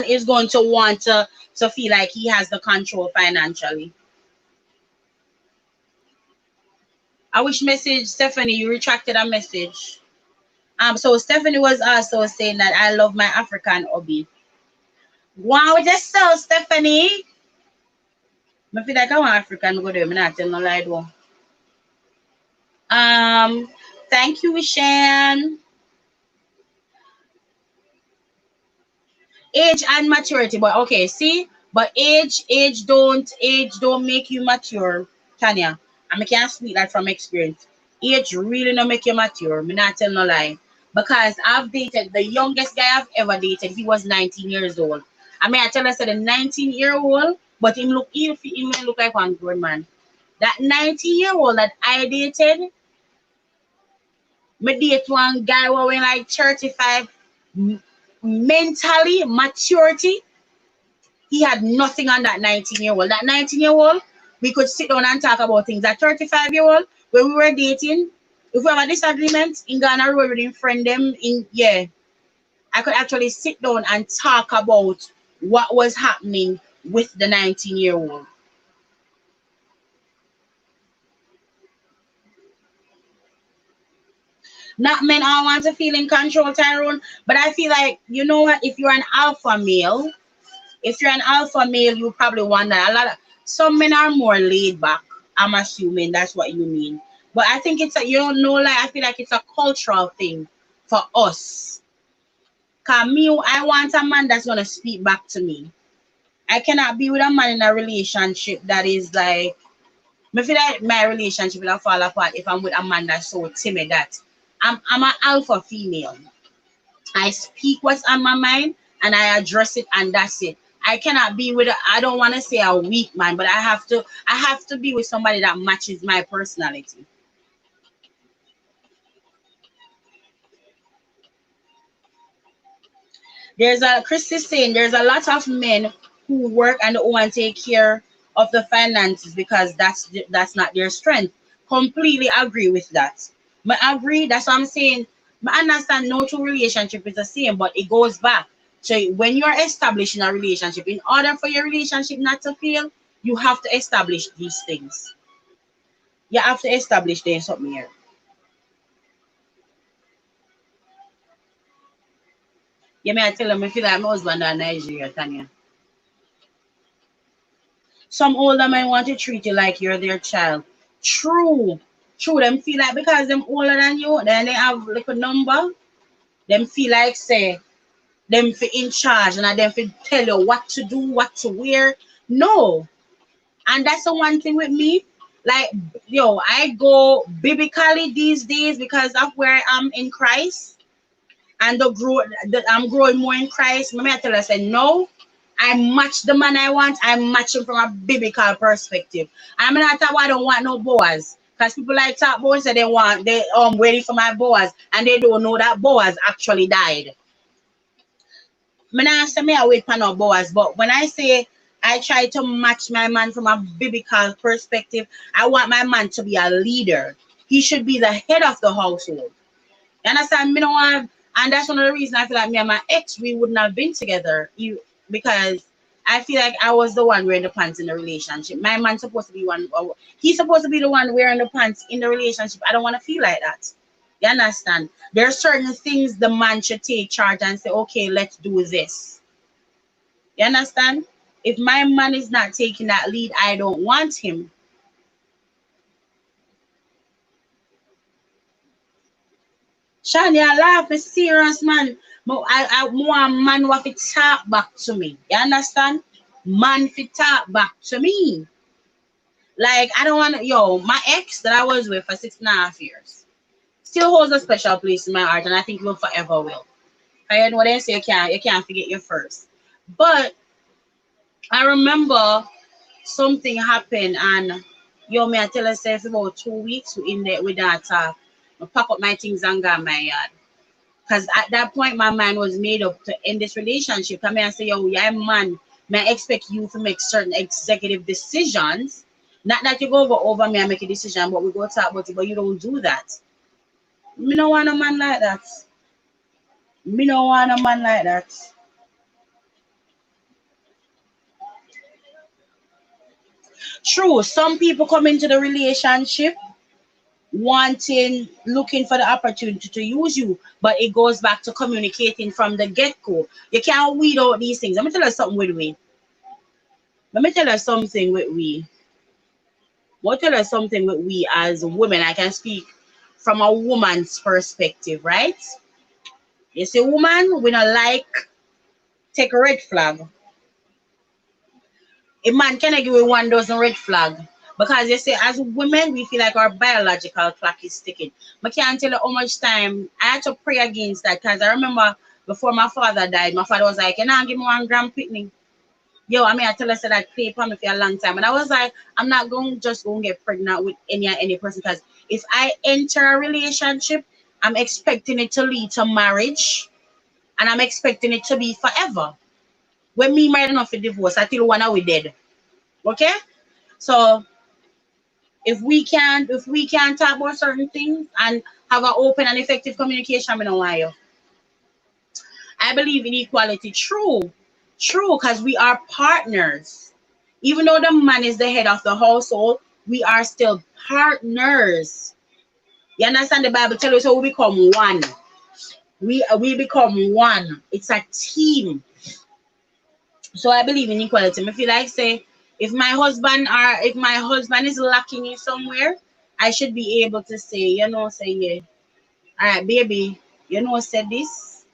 is going to want to feel like he has the control financially. I wish message Stephanie, you retracted a message. So Stephanie was also saying that I love my African hobby. Wow, just so Stephanie. I feel like I want African go there. I'm not telling no lie though. Thank you, Shan. Age and maturity, but okay, see, but age don't make you mature, Tanya. I can't speak that from experience. Age really don't make you mature. Me not tell no lie. Because I've dated the youngest guy I've ever dated, he was 19 years old. I mean I tell us that a 19-year-old, but him look like one grown man. That 19-year-old that I dated, me date one guy who was like 35, mentally maturity. He had nothing on that 19-year-old. That 19-year-old, we could sit down and talk about things. That 35-year-old, when we were dating, if we have a disagreement in Ghana, we were with friend them in, yeah, I could actually sit down and talk about what was happening with the 19-year-old. Not men all want to feel in control, Tyrone, but I feel like, you know what, if you're an alpha male, you probably want that. Some men are more laid back. I'm assuming that's what you mean. But I think you don't know, like I feel like it's a cultural thing for us. Cause me, I want a man that's gonna speak back to me. I cannot be with a man in a relationship that is like, I feel like my relationship will fall apart if I'm with a man that's so timid that I'm an alpha female. I speak what's on my mind and I address it and that's it. I cannot be with I don't want to say a weak man, but I have to be with somebody that matches my personality. There's a Chris is saying there's a lot of men who work and don't want to take care of the finances because that's not their strength. Completely agree with that. I agree. That's what I'm saying. I understand no two relationship is the same, but it goes back. So when you're establishing a relationship, in order for your relationship not to fail, you have to establish these things. You have to establish there's something here. You may I tell them I feel like my husband in Nigeria, Tanya. Some older men want to treat you like you're their child. True. True. Them feel like because them older than you, then they have like a number. Them feel like say them for in charge and them for tell you what to do, what to wear. No. And that's the one thing with me. Like, yo, I go biblically these days because of where I'm in Christ and I'm growing more in Christ. Maybe I tell her, I say, no, I match the man I want. I match him from a biblical perspective. I'm not talking I don't want no Boaz. Because people like talk Boaz say they waiting for my Boaz and they don't know that Boaz actually died. I not say me I wait for no Boaz, but when I say I try to match my man from a biblical perspective, I want my man to be a leader. He should be the head of the household. You understand? Me no want, and that's one of the reasons I feel like me and my ex we wouldn't have been together. Because I feel like I was the one wearing the pants in the relationship. My man's supposed to be one. He's supposed to be the one wearing the pants in the relationship. I don't want to feel like that. You understand? There are certain things the man should take charge and say, okay, let's do this. You understand? If my man is not taking that lead, I don't want him. Shani, I laugh is serious, man. I want man who fi talk back to me. You understand? Man fi talk back to me. Like I don't want my ex that I was with for 6.5 years still holds a special place in my heart, and I think will forever will. I know what they say you can't forget your first. But I remember something happened and yo, me I tell herself about 2 weeks we in there with that I pack up my things and go in my yard. Because at that point my mind was made up to end this relationship. Come here and say, yo, yeah, man, may I expect you to make certain executive decisions. Not that you go over me and make a decision, but we go talk about it, but you don't do that. Me no want a man like that. Me no want a man like that. True, some people come into the relationship wanting, looking for the opportunity to use you, but it goes back to communicating from the get-go. You can't weed out these things. Let me tell you something with we. Let me tell you something with we. What tell us something with we as women. I can speak from a woman's perspective, right? You see, woman, we not like take a red flag. A man cannot give you 1 dozen red flag. Because you see, as women, we feel like our biological clock is ticking. I can't tell you how much time I had to pray against that. Because I remember before my father died, my father was like, "You know, give me 1 gram pitney." Yo, I mean, I tell us that play for me for a long time. And I was like, I'm not going just going to get pregnant with any person because if I enter a relationship, I'm expecting it to lead to marriage and I'm expecting it to be forever. When me married enough for divorce, I tell one we dead. Okay? So if we can't talk about certain things and have an open and effective communication, I don't want you. I believe in equality. True. True, because we are partners. Even though the man is the head of the household, we are still partners. You understand the Bible tells us so we become one. We become one. It's a team. So I believe in equality. I feel like say if my husband is lacking in somewhere, I should be able to say, say yeah. All right, baby, said this.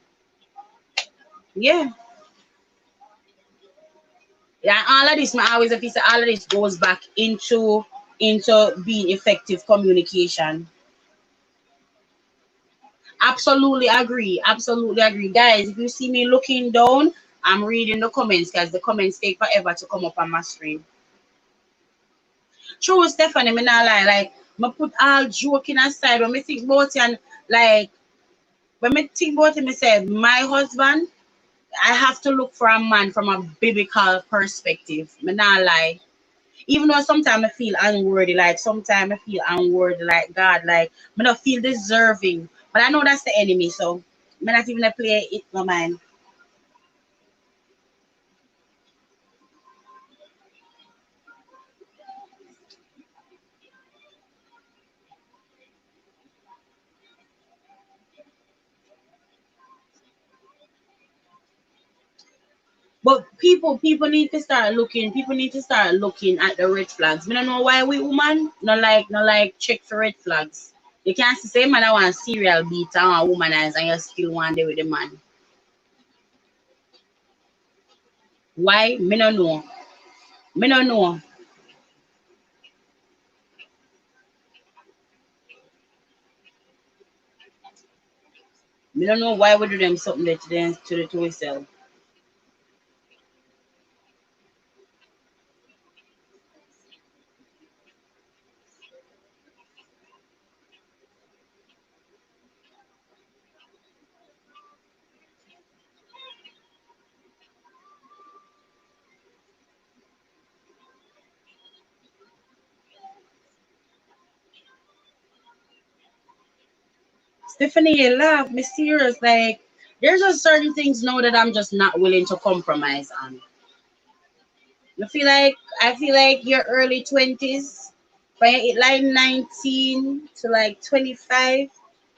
Yeah. Yeah, all of this, my always if all of this goes back into being effective communication. Absolutely agree. Absolutely agree. Guys, if you see me looking down, I'm reading the comments because the comments take forever to come up on my screen. True, Stephanie, me not lie. Like, me put all joking aside when me think about it and like when me think about it, me say my husband, I have to look for a man from a biblical perspective. Me not lie. Even though sometimes I feel unworthy, like sometimes I feel unworthy, like God, like I don't feel deserving. But I know that's the enemy, so I'm not even a play it no mind. But people need to start looking. People need to start looking at the red flags. I don't know why we woman no like check for red flags. You can't say man I want serial beater and womanize and you still want there with the man. Why? Me no know. Me no know. Me don't know why we do them something that to them to itself. Stephanie, you laugh, mysterious. Like there's just certain things now that I'm just not willing to compromise on. I feel like your early 20s, from like 19 to like 25,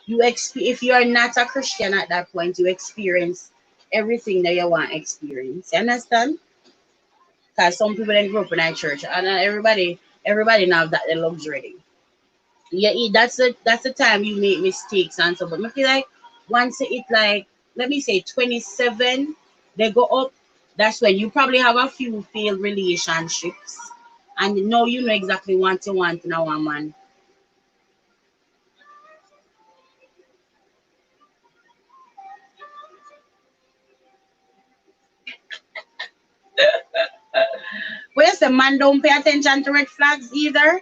if you are not a Christian at that point, you experience everything that you want to experience. You understand? Because some people didn't grow up in a church, and everybody now have that the luxury. Yeah, that's the time you make mistakes and so. But I feel like once it like let me say 27, they go up. That's when you probably have a few failed relationships, and now you know exactly what you want in a woman. say man don't pay attention to red flags either.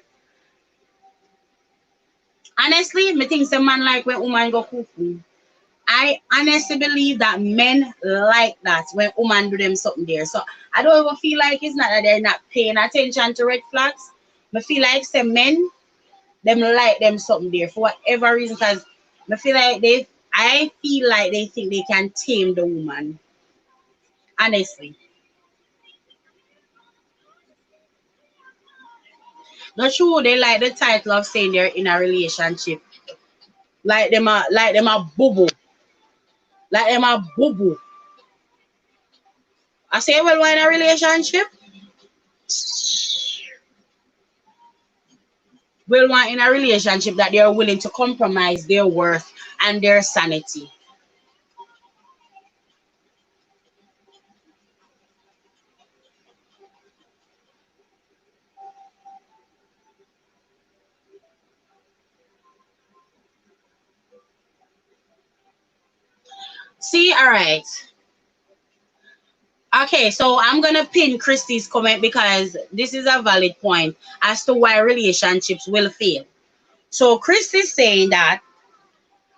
Honestly, me think some man like when woman go cuckoo. I honestly believe that men like that when woman do them something there. So I don't even feel like it's not that they're not paying attention to red flags. I feel like some men them like them something there for whatever reason. Because I feel like they think they can tame the woman. Honestly, not true. They like the title of saying they're in a relationship. Like them a boo boo. Like them a boo boo. I say, well, we're in a relationship. Will want in a relationship that they are willing to compromise their worth and their sanity. See, all right. Okay, so I'm gonna pin Christy's comment because this is a valid point as to why relationships will fail. So Christy's saying that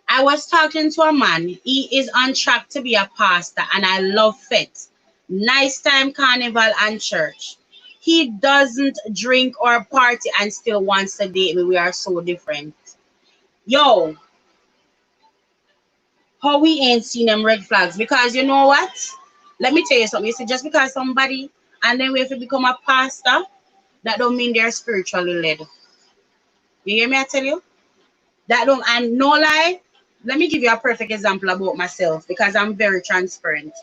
I was talking to a man. He is on track to be a pastor, and I love fete, nice time, carnival, and church. He doesn't drink or party and still wants to date me. We are so different. Yo, how we ain't seen them red flags? Because you know what? Let me tell you something. You see, just because somebody and then we have to become a pastor, that don't mean they're spiritually led. You hear me? I tell you that don't. And no lie. Let me give you a perfect example about myself because I'm very transparent.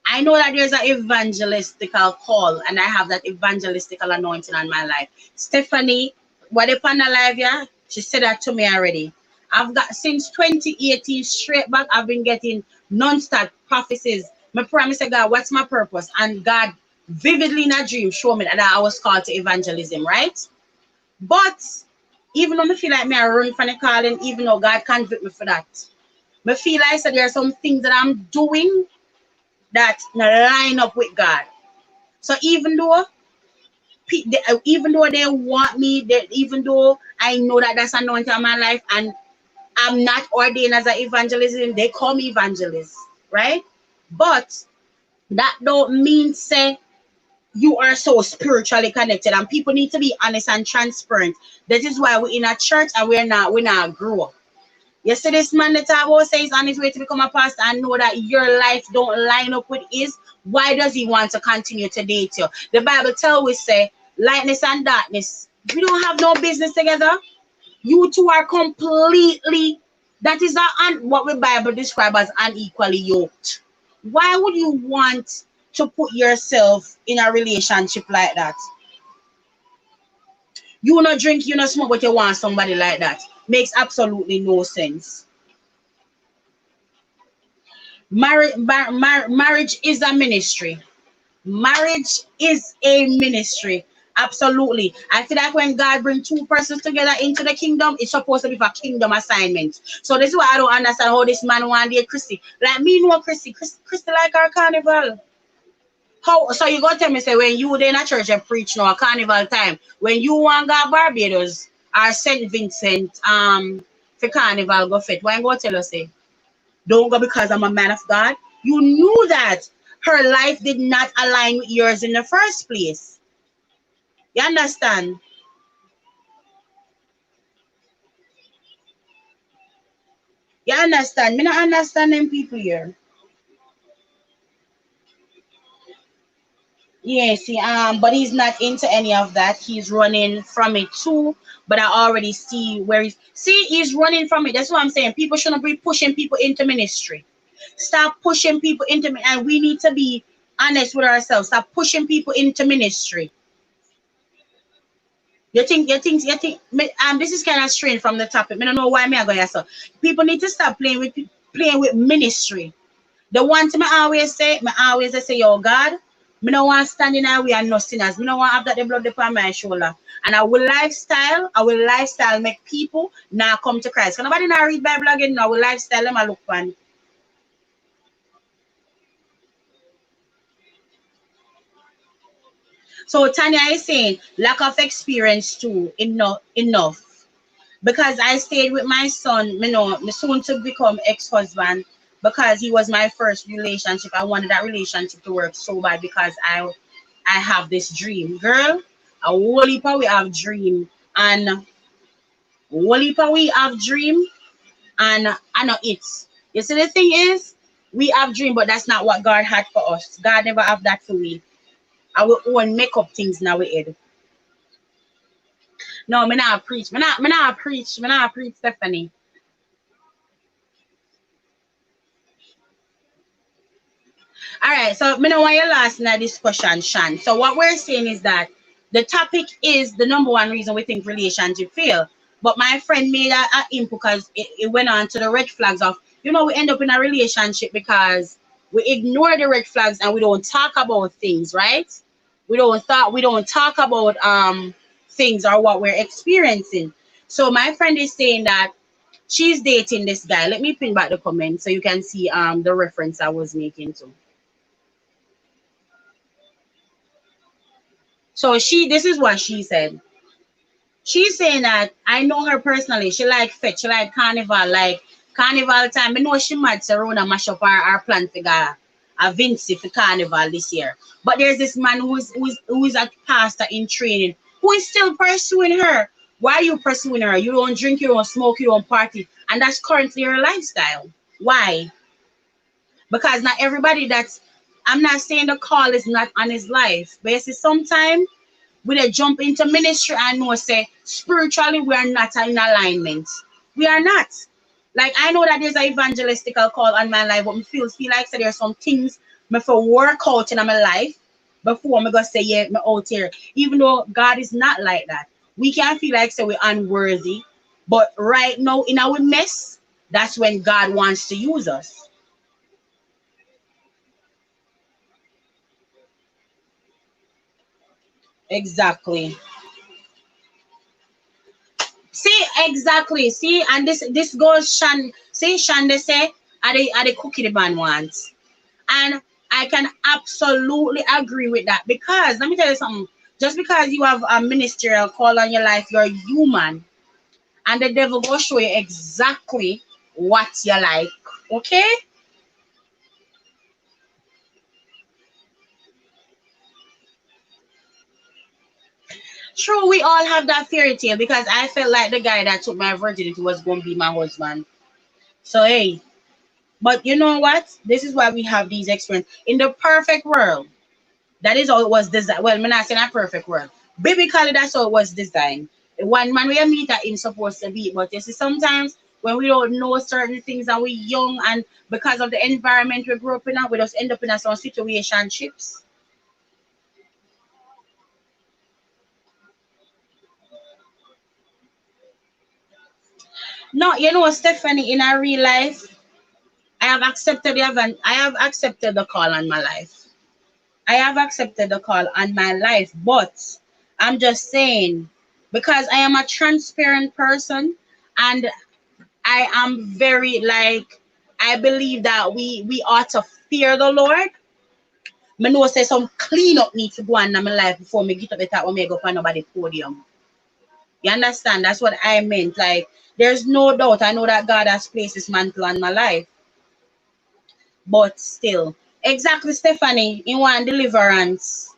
I know that there's an evangelistical call and I have that evangelistical anointing on my life. Stephanie, what upon the live, yeah? She said that to me already. I've got since 2018 straight back, I've been getting non-stop prophecies. My promise to God, what's my purpose? And God vividly in a dream showed me that I was called to evangelism, right? But even though I feel like me I run from the calling, even though God convict me for that, I feel like so there are some things that I'm doing that line up with God. So even though they want me, even though I know that that's anointed on my life, and I'm not ordained as an evangelism, they call me evangelist, right? But that don't mean say you are so spiritually connected, and people need to be honest and transparent. That is why we're in a church and we're not grow. You see this man that I was saying is on his way to become a pastor and know that your life don't line up with his. Why does he want to continue to date you? The Bible tells us say lightness and darkness. We don't have no business together. You two are completely that is what the Bible describes as unequally yoked. Why would you want to put yourself in a relationship like that? You not drink, you not smoke, but you want somebody like that. Makes absolutely no sense. Marriage is a ministry. Marriage is a ministry. Absolutely. I feel like when God brings two persons together into the kingdom, it's supposed to be for kingdom assignment. So this is why I don't understand how this man want to Christy. Like me know Christy like our carnival. How so you gonna tell me say when you in a church and preach now a carnival time, when you want go Barbados or St. Vincent for carnival go fit, why you gonna tell us say don't go because I'm a man of God? You knew that her life did not align with yours in the first place. You understand? You understand? Me not understanding people here. Yeah, see, but he's not into any of that. He's running from it too. But I already see where he's running from it. That's what I'm saying. People shouldn't be pushing people into ministry. Stop pushing people into and we need to be honest with ourselves. Stop pushing people into ministry. This is kind of strange from the topic. I don't know why me I go here. So people need to stop playing with ministry. The one thing I always say, yo, God, me no want stand in our way and no sinners. Me no want have that the blood upon my shoulder. And I will lifestyle make people now come to Christ. Can nobody now read Bible again? No, I will lifestyle them I look fun. So Tanya is saying lack of experience too, enough. Because I stayed with my son, my soon to become ex-husband, because he was my first relationship. I wanted that relationship to work so bad because I have this dream. Girl, a whole heap of we have dream and whole heap of we have dream and I know it's. You see the thing is we have dream, but that's not what God had for us. God never have that for we. I will own make up things now we head. No, me not preach. Me not preach, Stephanie. All right, so me know why you lost in that discussion, Shan. So what we're saying is that the topic is the number one reason we think relationship fail. But my friend made a input because it went on to the red flags of, we end up in a relationship because we ignore the red flags and we don't talk about things, right? We don't talk about things or what we're experiencing. So my friend is saying that she's dating this guy. Let me pin back the comment so you can see the reference I was making to. So this is what she said. She's saying that I know her personally. She like fetch, she like carnival, like carnival time. I know she mad Sarona mash up our plan figure a Vinci for carnival this year. But there's this man who is a pastor in training who is still pursuing her. Why are you pursuing her? You don't drink, you don't smoke, you don't party, and that's currently her lifestyle. Why? Because not everybody that's I'm not saying the call is not on his life, but you see, sometimes we dey jump into ministry and know say spiritually we are not in alignment. We are not. Like I know that there's an evangelistical call on my life, but me feel like say there's some things me for work out in my life before me go say yeah me out here. Even though God is not like that. We can feel like say we're unworthy, but right now in our mess, that's when God wants to use us. Exactly. See, exactly. See, and this goes Shan. See, Shan, they say, are the cookie the man wants, and I can absolutely agree with that because let me tell you something. Just because you have a ministerial call on your life, you're human, and the devil will show you exactly what you like. Okay? True, we all have that fairy tale because I felt like the guy that took my virginity was going to be my husband. So hey, but you know what? This is why we have these experiences in the perfect world. That is how it was designed. Well, I'm not saying a perfect world. Biblically, that's how it was designed. One man we meet that in supposed to be. But you see, sometimes when we don't know certain things and we're young and because of the environment we grew up in, we just end up in a some situationships. No, Stephanie, in our real life, I have accepted the call on my life. I have accepted the call on my life, but I'm just saying because I am a transparent person and I am very like I believe that we ought to fear the Lord. Me know say some clean up needs to go on in my life before me get up the top when me go find nobody podium. You understand? That's what I meant. Like there's no doubt. I know that God has placed his mantle on my life, but still. Exactly, Stephanie, in one deliverance.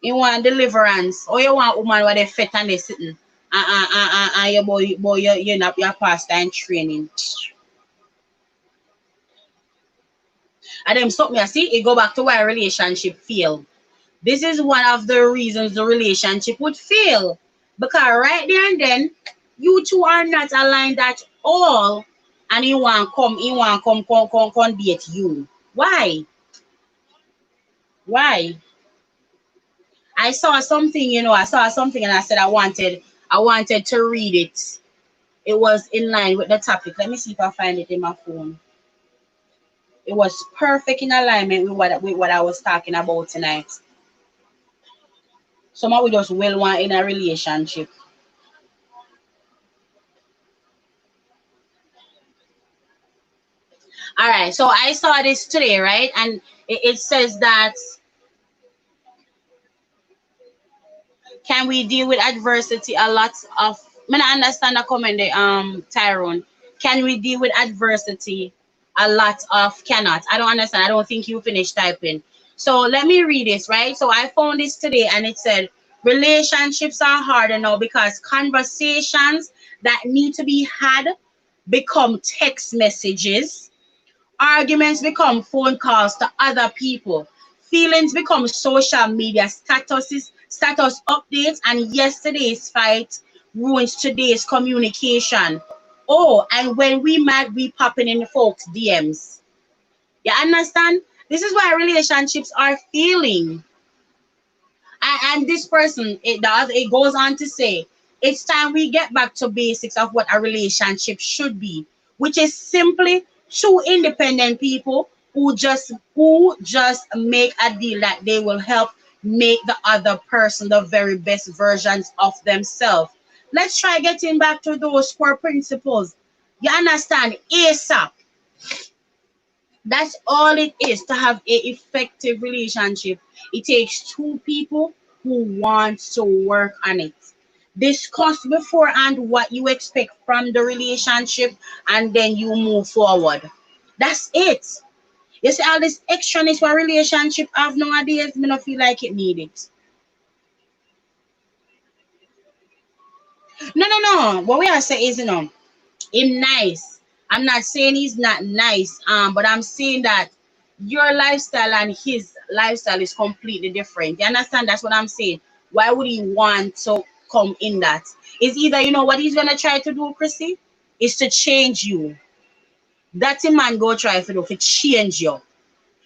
You want deliverance, or you want woman where they fit and they sitting, and your boy, you're not your pastor and training. And them stop me. I see it go back to why a relationship fail. This is one of the reasons the relationship would fail. Because right there and then, you two are not aligned at all. And he want come date you. Why? Why? I saw something, I saw something and I said I wanted to read it. It was in line with the topic. Let me see if I find it in my phone. It was perfect in alignment with what I was talking about tonight. Some of we just will want in a relationship. All right, so I saw this today, right? And it says that Can we deal with adversity a lot of me not understand the comment there, Tyrone. Can we deal with adversity a lot of cannot? I don't understand. I don't think you finished typing. So let me read this, right? So I found this today and it said relationships are harder now because conversations that need to be had become text messages. Arguments become phone calls to other people. Feelings become social media statuses, status updates, and yesterday's fight ruins today's communication. Oh, and when we mad, we popping in folks' DMs. You understand? This is why relationships are failing. And this person, it goes on to say, it's time we get back to basics of what a relationship should be, which is simply two independent people who just make a deal that they will help make the other person the very best versions of themselves. Let's try getting back to those core principles. You understand? ASAP. That's all it is to have a effective relationship. It takes two people who want to work on it. Discuss beforehand what you expect from the relationship and then you move forward. That's it. You see all this extraness for relationship have nowadays, me not feel like it need it. No, no, no. What we are saying is, him nice. I'm not saying he's not nice, but I'm saying that your lifestyle and his lifestyle is completely different. You understand? That's what I'm saying. Why would he want to come in that? It's either what he's gonna try to do, Chrissy, is to change you. That's a man go try to do to change you.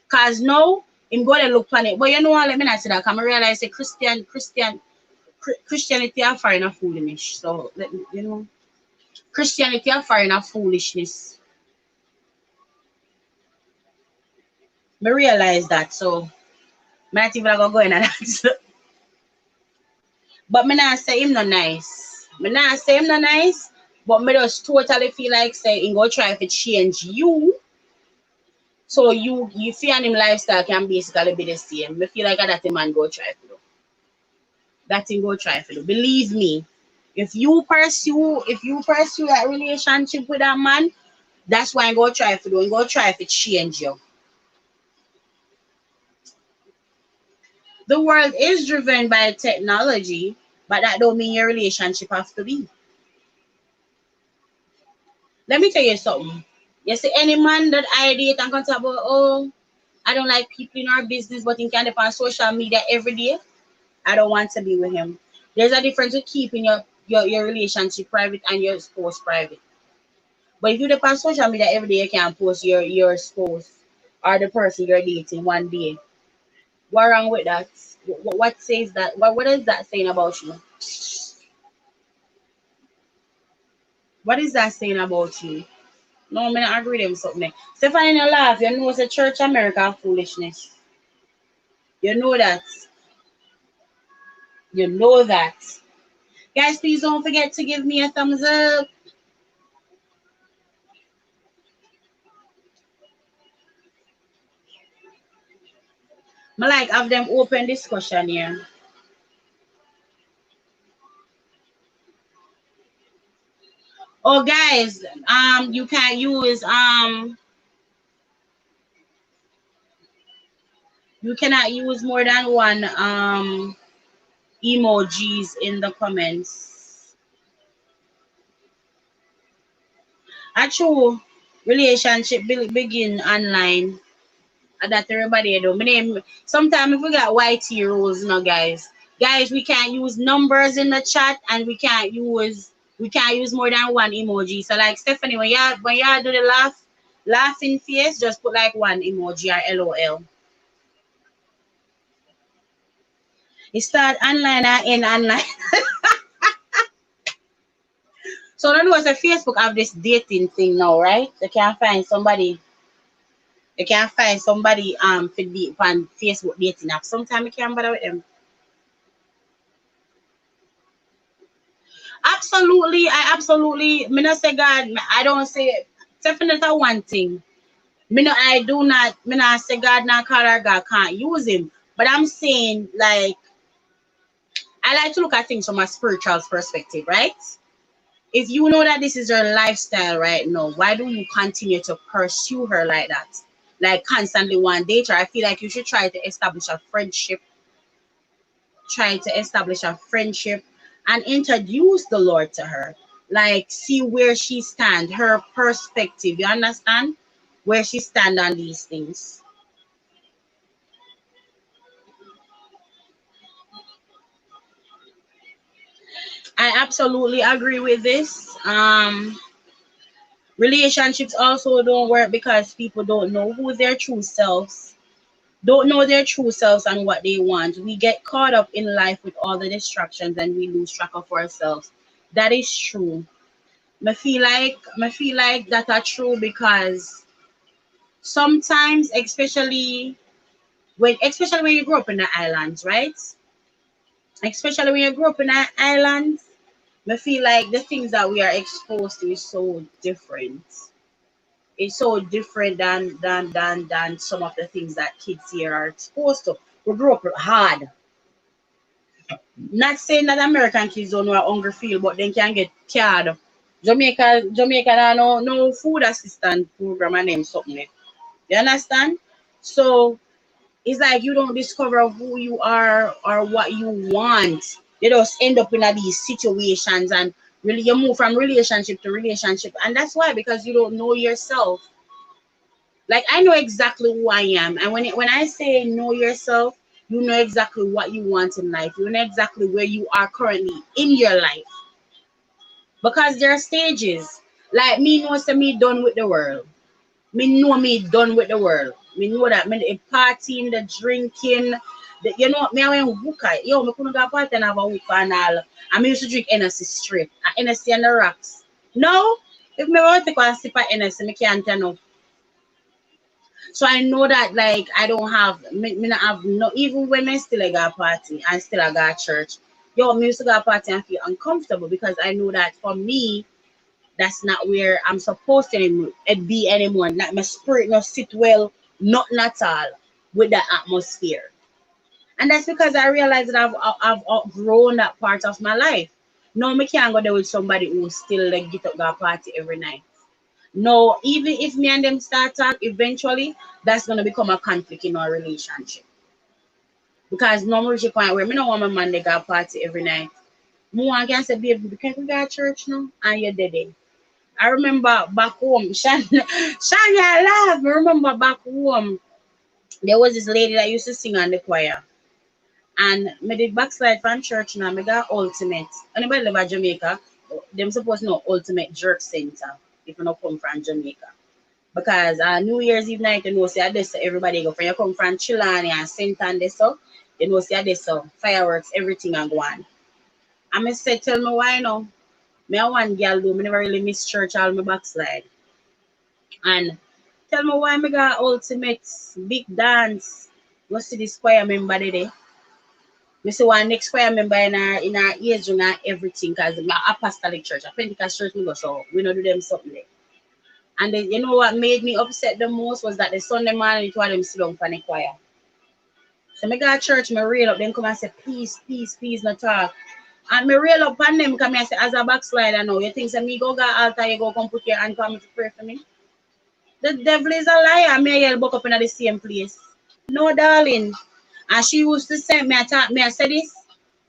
Cause now him go to look planet. But you know what? Let me not say that. Cause I realize that Christianity are foreign of foolishness. So Christianity are foreign of foolishness. Me realize that, so me not even gonna go in at that. But me not say him no nice. Me not say him no nice, but me just totally feel like say him go try to change you. So you feel and him lifestyle can basically be the same. Me feel like that a man go try to do. That him go try to do. Believe me, if you pursue that relationship with that man, that's why I go try to do. He go try to change you. The world is driven by technology, but that don't mean your relationship has to be. Let me tell you something. You see, any man that I date and can talk about, oh, I don't like people in our business, but he can depend on social media every day. I don't want to be with him. There's a difference with keeping your relationship private and your spouse private. But if you depend on social media every day, you can post your spouse or the person you're dating one day. What wrong with that? What says that? What is that saying about you? What is that saying about you? No, I'm not agree with them something. Stephanie, you laugh. You know it's a church America foolishness. You know that. You know that. Guys, please don't forget to give me a thumbs up. I like have them open discussion here. Oh guys, you can use you cannot use more than one emojis in the comments. A true relationship begin online. That everybody do. My name. Sometimes if we got YT rules, guys. Guys, we can't use numbers in the chat, and we can't use more than one emoji. So like Stephanie, when you do the laughing face, just put like one emoji or LOL. It start online and end online. So don't know what's a Facebook have this dating thing now, right? They can find somebody for the on Facebook dating app. Sometimes you can't bother with them. Absolutely, I absolutely. Me not say God. I don't say definitely one thing. I do not. Me not say God not call or God can't use him. But I'm saying like I like to look at things from a spiritual perspective, right? If you know that this is her lifestyle right now, why do you continue to pursue her like that? Like constantly one date her. I feel like you should try to establish a friendship, and introduce the Lord to her. Like see where she stand, her perspective. You understand? Where she stand on these things. I absolutely agree with this. Relationships also don't work because people don't know who their true selves, don't know their true selves and what they want. We get caught up in life with all the distractions and we lose track of ourselves. That is true. I feel like that are true because sometimes, especially when you grow up in the islands, right? Especially when you grow up in the islands, I feel like the things that we are exposed to is so different. It's so different than some of the things that kids here are exposed to. We grew up hard. Not saying that American kids don't know how hunger feel, but they can get card. Jamaica no food assistant program and name something. You understand? So it's like you don't discover who you are or what you want. You just end up in these situations and really you move from relationship to relationship. And that's why, because you don't know yourself. Like I know exactly who I am. And when I say know yourself, you know exactly what you want in life. You know exactly where you are currently in your life. Because there are stages. Like me know say me done with the world. Me know me done with the world. Me know that me the partying, the drinking, me I went hookah. Yo, me couldn't go party and have a hookah and all. I me used to drink Hennessy straight. Hennessy and the rocks. No, if me want to take a sip of Hennessy, me can't turn up. So I know that like I don't have me not have no, even when I still I got party and still I got church. Yo, me used to go party and feel uncomfortable because I know that for me that's not where I'm supposed to be anymore. Not my spirit not sit well, nothing at all with the atmosphere. And that's because I realized that I've outgrown that part of my life. No, me can't go there with somebody who still like get up go party every night. No, even if me and them start talk, eventually that's gonna become a conflict in our relationship. Because no more reach a point where me no want my man they got party every night. More I can say, baby, can we go to church now? And you're dead. I remember back home, Shania laugh. I remember back home, there was this lady that used to sing on the choir. And me did backslide from church now. Me got ultimate. Anybody live at Jamaica? Them supposed to know ultimate jerk center if you not come from Jamaica. Because New Year's Eve night, you know, say this everybody go from you come from Chilani and Saint and this so you know say this so fireworks, everything and go on. I me say tell me why now. Me a one girl do, me never really miss church all my backslide. And tell me why me got ultimate big dance. Go see this choir member today. Me see one next choir member in our age and everything because my apostolic church, a Pentecost church me go so we know do them something there. And then, you know what made me upset the most was that the Sunday morning it was them sit down for the choir. So me go to church, me rail up, then come and say, peace, peace, peace, no talk. And me rail up on them come and say, as a backslider now, you think say me go altar, you go come put your hand come to pray for me? The devil is a liar. Me yell buck up in the same place. No, darling. And she used to say, me I say this?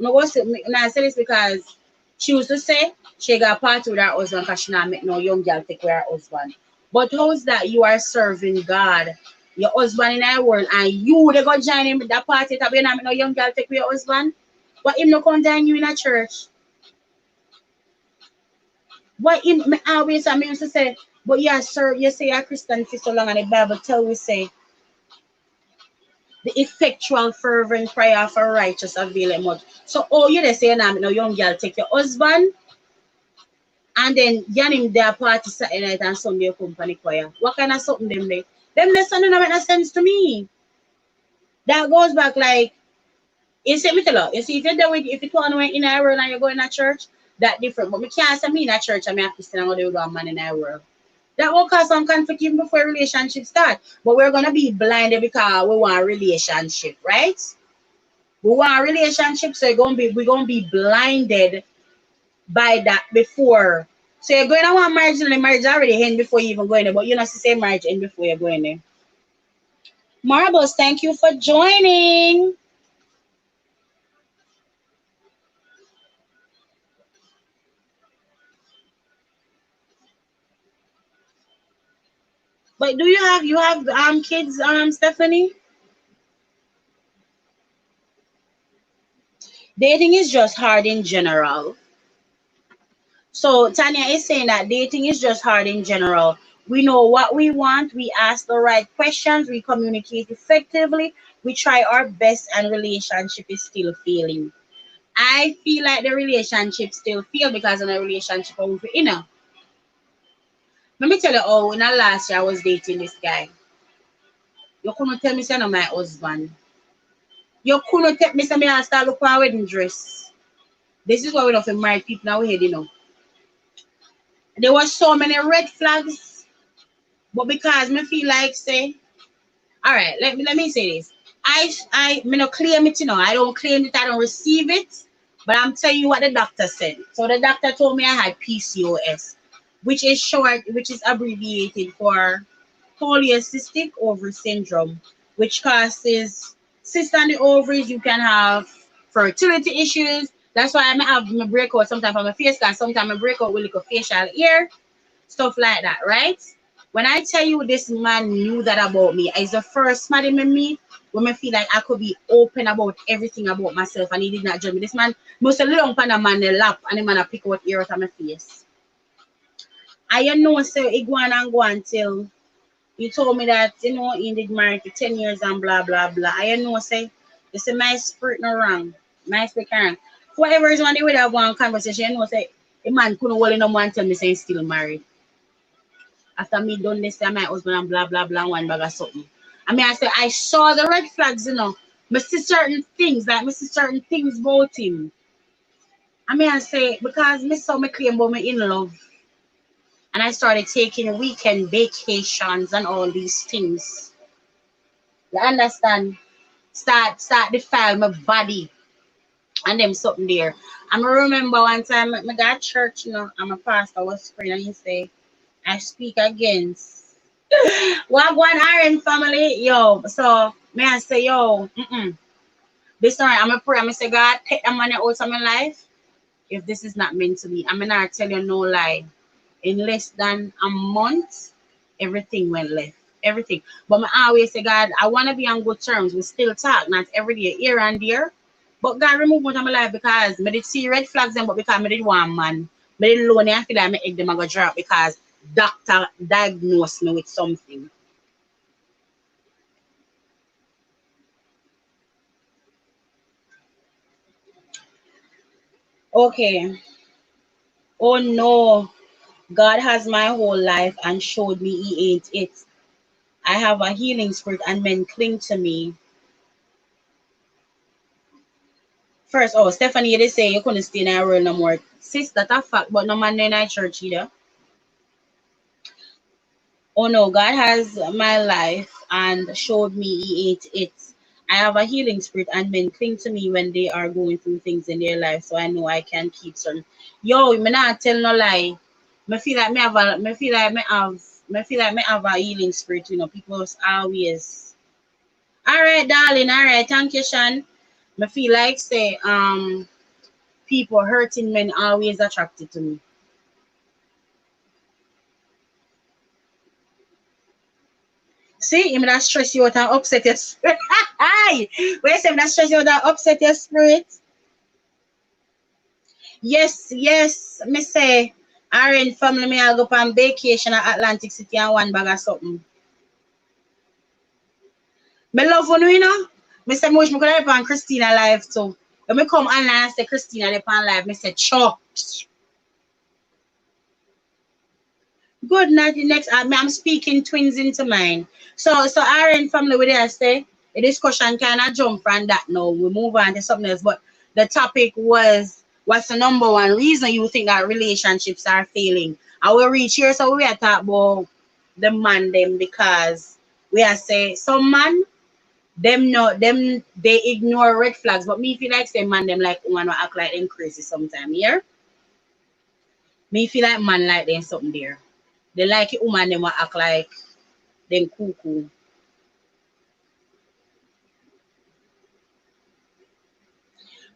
I say this because she used to say she got party with her husband because she not make no young girl take with her husband. But how's that you are serving God, your husband in our world, and you they go join him with that party that you not make no young girl take with your husband? But him no come join you in a church. What him me always I used to say, but yeah, sir, you say you're Christian for so long and the Bible tell we say the effectual fervent prayer for righteous avail much. So oh you they say now no young girl take your husband and then yan him their party Saturday night and Sunday company choir. What kind of something them they? Them lesson don't make no sense to me. That goes back like you see me tell you, you see if you're doing if you turn away in our world and you're going to church, that different. But me can't say me in a church and me a Christian and go there with a man in our world. That will cause some conflict even before relationship start. But we're gonna be blinded because we want a relationship, right? We want a relationship, so we're gonna be blinded by that before. So you're going to want marriage, and the marriage already end before you even go in there, but you know, to say marriage end before you're going there. Marbles, thank you for joining. But do you have kids, Stephanie? Dating is just hard in general. So Tanya is saying that dating is just hard in general. We know what we want, we ask the right questions, we communicate effectively, we try our best, and relationship is still failing. I feel like the relationship still fail because in a relationship over, let me tell you, oh, in the last year I was dating this guy. You couldn't tell me say no my husband. You couldn't tell me say me I start look for a wedding dress. This is why we don't feel married people now here, There was so many red flags, but because me feel like say, all right, let me say this. I me not claim it, I don't claim it, I don't receive it, but I'm telling you what the doctor said. So the doctor told me I had PCOS, which is abbreviated for polycystic ovary syndrome, which causes cysts on the ovaries. You can have fertility issues. That's why I have my breakout sometimes on my face, because sometimes I break out with like a facial hair, stuff like that, right? When I tell you this man knew that about me, it's the first man in me when I feel like I could be open about everything about myself, and he did not judge me. This man must have looked on a man the lap and the man a pick out ear out of my face. I know so it go on and go until you told me that he did married for 10 years and blah blah blah. I know say you say my spirit no wrong. My spirit can. For whatever reason when they would have one conversation, say a man couldn't hold no man tell me say he's still married. After me done this to my husband and blah blah blah one bag of something. I mean I said I saw the red flags. I see certain things, like I see certain things about him. I mean I say because me saw me claim about me in love, and I started taking weekend vacations and all these things. You understand? Start defile my body and them something there. I remember one time I got church, and my pastor was praying and he say, I speak against what one RN family, yo. So may I say, yo, this time I'm a pray, I'm say, God, take the money out of my life if this is not meant to be. I'm not tell you no lie. In less than a month, everything went left. Everything. But I always say, God, I want to be on good terms. We still talk, not every day, here and there. But God remove out of my life because I did see red flags then, but because I did one man. I did lonely, I feel like my egg them go drop because doctor diagnosed me with something. Okay. Oh no. God has my whole life and showed me he ain't it. I have a healing spirit and men cling to me. First, oh, Stephanie, they say you couldn't stay in a world no more. Sis, that a fact, but no man in a church either. Oh no, God has my life and showed me he ain't it. I have a healing spirit and men cling to me when they are going through things in their life, so I know I can keep certain. Yo, me not tell no lie. Me feel like me feel like me have a healing spirit, people always. All right, darling, all right, thank you, Sean. Me feel like say people hurting men always attracted to me. See, him that stress you out and upset your spirit. Hi! Where say him that stress you out and upset your spirit? Yes, yes. Me say, RN family me I go on vacation at Atlantic City and one bag of something. Me love you. Me say, much me could have on Christina live too. When me come online and say Christina they on live, me say, chop. Good night. The next, I'm speaking twins into mine. So RN family, with I say, the discussion kind of jump from that now. We move on to something else. But the topic was, what's the number one reason you think that relationships are failing? I will reach here, so we are talking about the man them because we are say some man Them no them they ignore red flags, but me feel like say man them like woman will act like them crazy sometime. Here, me feel like man like them something there. They like it woman them will act like them cuckoo.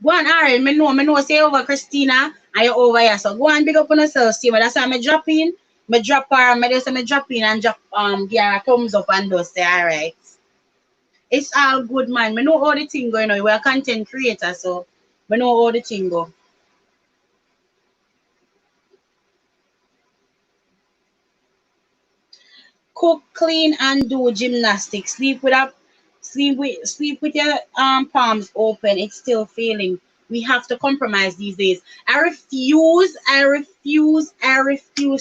Go on, Aaron. Me know say over Christina and you over here. So go on big up on yourself, Steve. That's why me drop in. Me drop her, me just say me drop in and drop give her a thumbs up and just say alright. It's all good, man. Me know all the thing going on. We're a content creator, so me know all the thing go. Cook, clean, and do gymnastics. Sleep with your palms open. It's still failing. We have to compromise these days. I refuse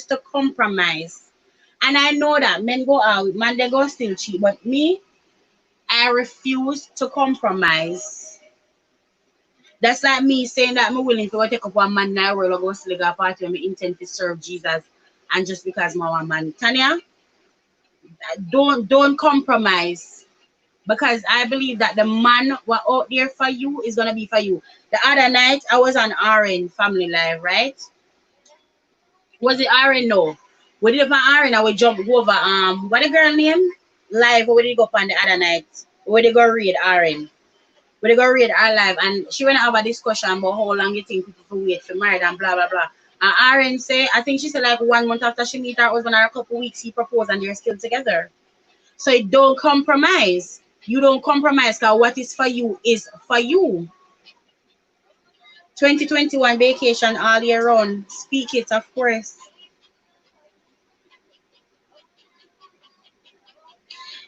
to compromise. And I know that men go out, man, they go still cheat. But me, I refuse to compromise. That's like me saying that I'm willing to go take up one man now or go still go party and I intend to serve Jesus and just because my one man. Tanya, don't compromise because I believe that the man what out there for you is gonna be for you. The other night I was on RN Family Live, right? Was it RN? No. We did it on RN. I would jump go over what the girl name? Live. Where did you go on the other night? Where they go read RN? Where they go read our live? And she went have a discussion about how long you think people will wait for married and blah blah blah. And RN say I think she said like 1 month after she meet her husband or a couple weeks he proposed and they're still together. So it don't compromise. You don't compromise because what is for you is for you. 2021 vacation all year round. Speak it, of course.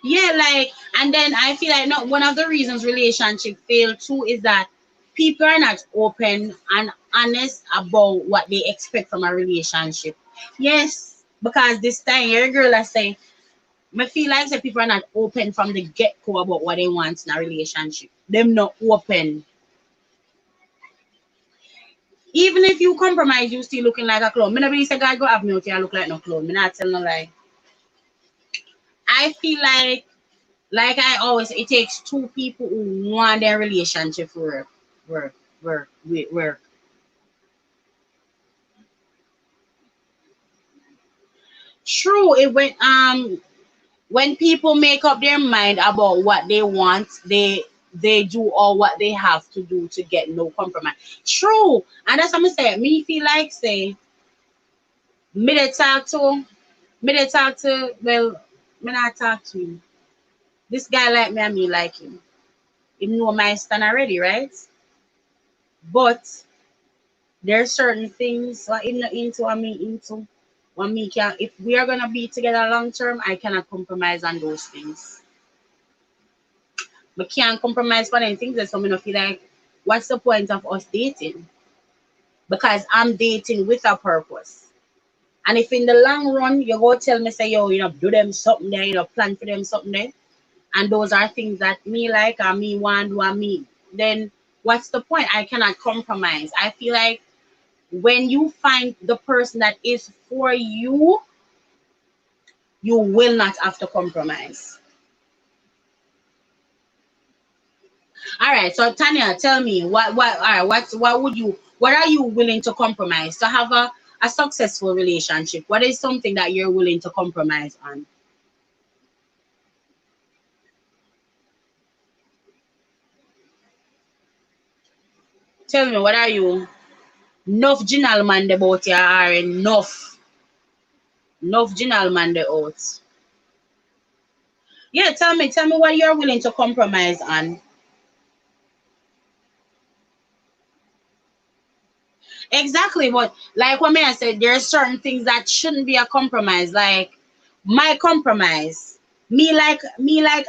Yeah, like, and then I feel like not one of the reasons relationship fail too is that people are not open and honest about what they expect from a relationship. Yes, because this time your girl I say I feel like say people are not open from the get go about what they want in a relationship. Them not open. Even if you compromise, you still looking like a clown. Me never say God go have me out here look like no clown. Me not tell no lie. I feel like I always it takes two people who want their relationship to work, work. True, it when people make up their mind about what they want, they do all what they have to do to get no compromise. True, and that's what I'm saying. Me feel like say me they talk to well, me not talk to him. This guy like me and me like him. He know my stand already, right? But there's certain things what him not into and me into. What me can if we are gonna be together long term, I cannot compromise on those things. We can't compromise for anything that so me no feel like what's the point of us dating? Because I'm dating with a purpose. And if in the long run you go tell me say yo, do them something there, plan for them something there, and those are things that me like and me want do and me, then what's the point? I cannot compromise. I feel like when you find the person that is for you, you will not have to compromise. All right, so Tanya, tell me what all right, what are you willing to compromise to have a successful relationship? What is something that you're willing to compromise on? Tell me, what are you? Enough Ginal man the boat here are enough Ginal man the out. Yeah, tell me what you're willing to compromise on. Exactly, but like what I said, there are certain things that shouldn't be a compromise. Like my compromise, me like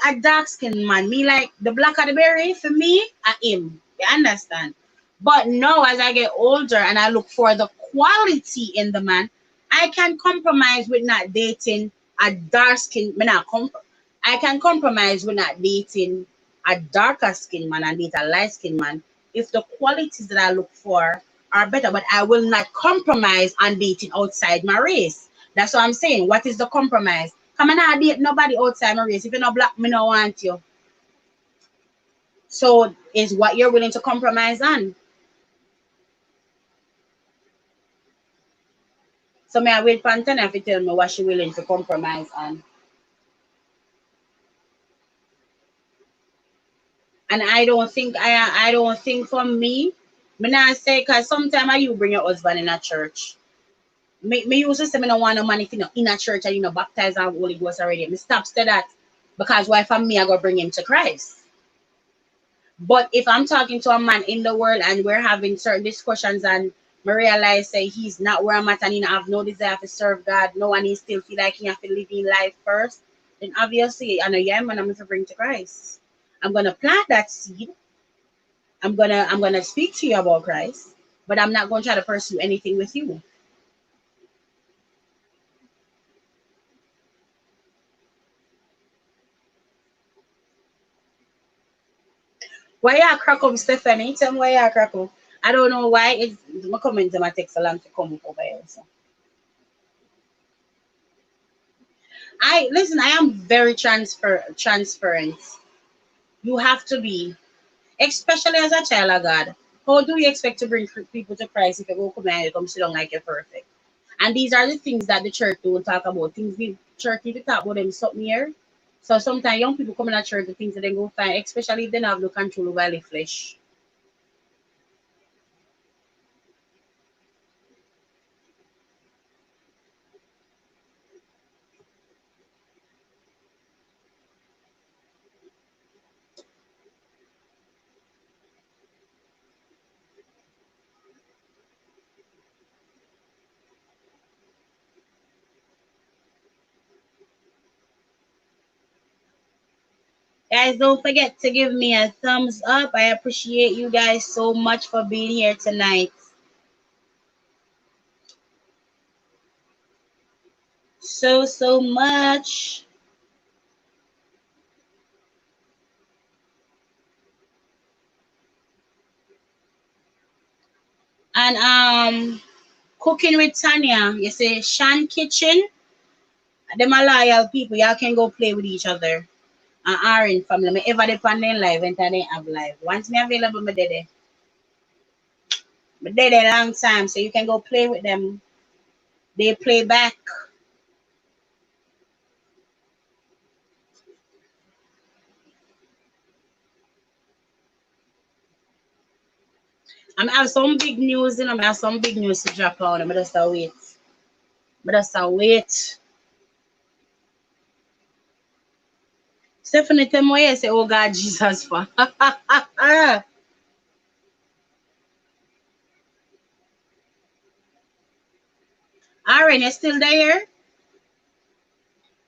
a dark skinned man, me like the black of the berry for me, I him. You understand? But now as I get older and I look for the quality in the man, I can compromise with not dating a dark skin. I can compromise with not dating a darker skin man and date a light skin man if the qualities that I look for are better, but I will not compromise on dating outside my race. That's what I'm saying. What is the compromise? Come on, I date nobody outside my race. If you're not black, me no want you. So is what you're willing to compromise on. So may I wait for Antenna if you tell me what she willing to compromise on. And I don't think for me not say cause sometimes you bring your husband in a church. Me used to say me no want no man if you know in a church and you know baptized and Holy Ghost already. Me stop say that because why for me I go bring him to Christ. But if I'm talking to a man in the world and we're having certain discussions and me realize say he's not where I'm at and he have no desire to serve God, no one he still feel like he have to live in life first, then obviously I know yeah man I'm going to bring to Christ. I'm gonna plant that seed. I'm gonna speak to you about Christ, but I'm not gonna try to pursue anything with you. Why you crack up, Stephanie? Tell me why you crack up. I don't know why it's my comment to my text so long to come up over here. So. I listen, I am very transparent. You have to be, especially as a child of God. How do you expect to bring people to Christ if you go come and you come sit down like you're perfect? And these are the things that the church don't talk about. Things the church need to talk about them something here. So sometimes young people come in at church the things that they go find, especially if they don't have no control over the flesh. Guys, don't forget to give me a thumbs up. I appreciate you guys so much for being here tonight. So much. And cooking with Tanya, you say Shan Kitchen. Them are loyal people. Y'all can go play with each other. And Aaron family. Me ever depend on live and they have live. Once me available, me did it. Me did it a long time. So you can go play with them. They play back. I have some big news, I have some big news to drop on. I'm just a wait. I'm just a wait. Stephanie tell me why you say, oh God, Jesus for. Aaron, you still there?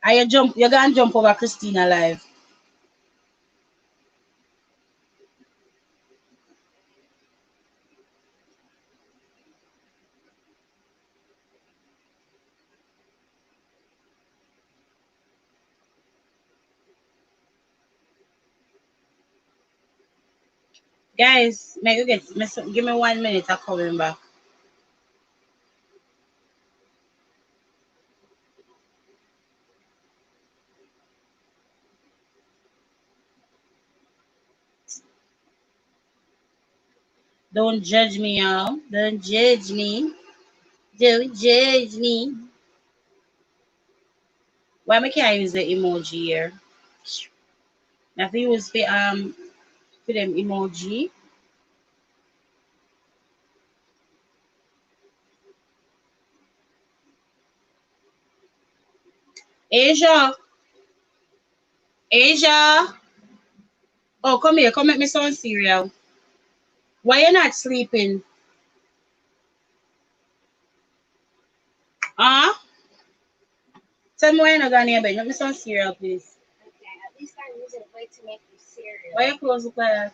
Are you're gonna jump over Christina live. Guys, give me 1 minute, I'm coming back. Don't judge me, y'all. Don't judge me. Don't judge me. Why I can't use the emoji here? I have to use for them emoji. Asia, Asia. Oh, come here, come make me some cereal. Why you not sleeping? Huh? Tell me why you're not going to your bed. Make me some cereal, please. Okay, at least I'm using a way to make you cereal. Why you close the quiet?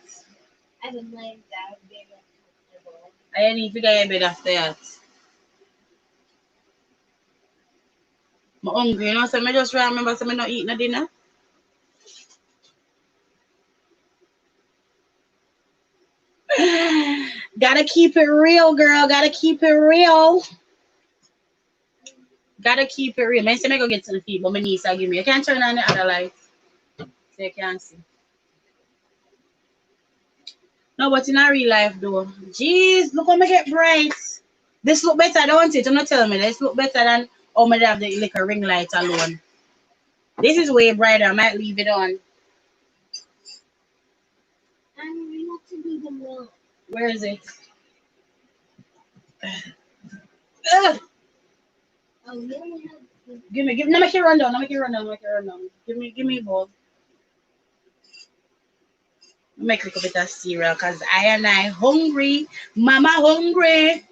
I've been laying down, being uncomfortable. I need to get your bed after that. I'm hungry, you know, so I just remember so I'm not eating no dinner. Gotta keep it real, girl. Gotta keep it real. Gotta keep it real. Man, say I go get to the feet, but my niece will give me. You can't turn on the other light so you can't see. No, but in a real life though. Jeez, look how me get bright. This look better, don't it? I'm not telling me this look better than oh me have the like a ring light alone. This is way brighter. I might leave it on.
And we have to do the milk.
Where is it? Ugh.
Oh, we only have the...
Give me, no make it run down, no make it run down, no make it run down. Give me a bowl. Make a little bit of cereal because I hungry. Mama hungry.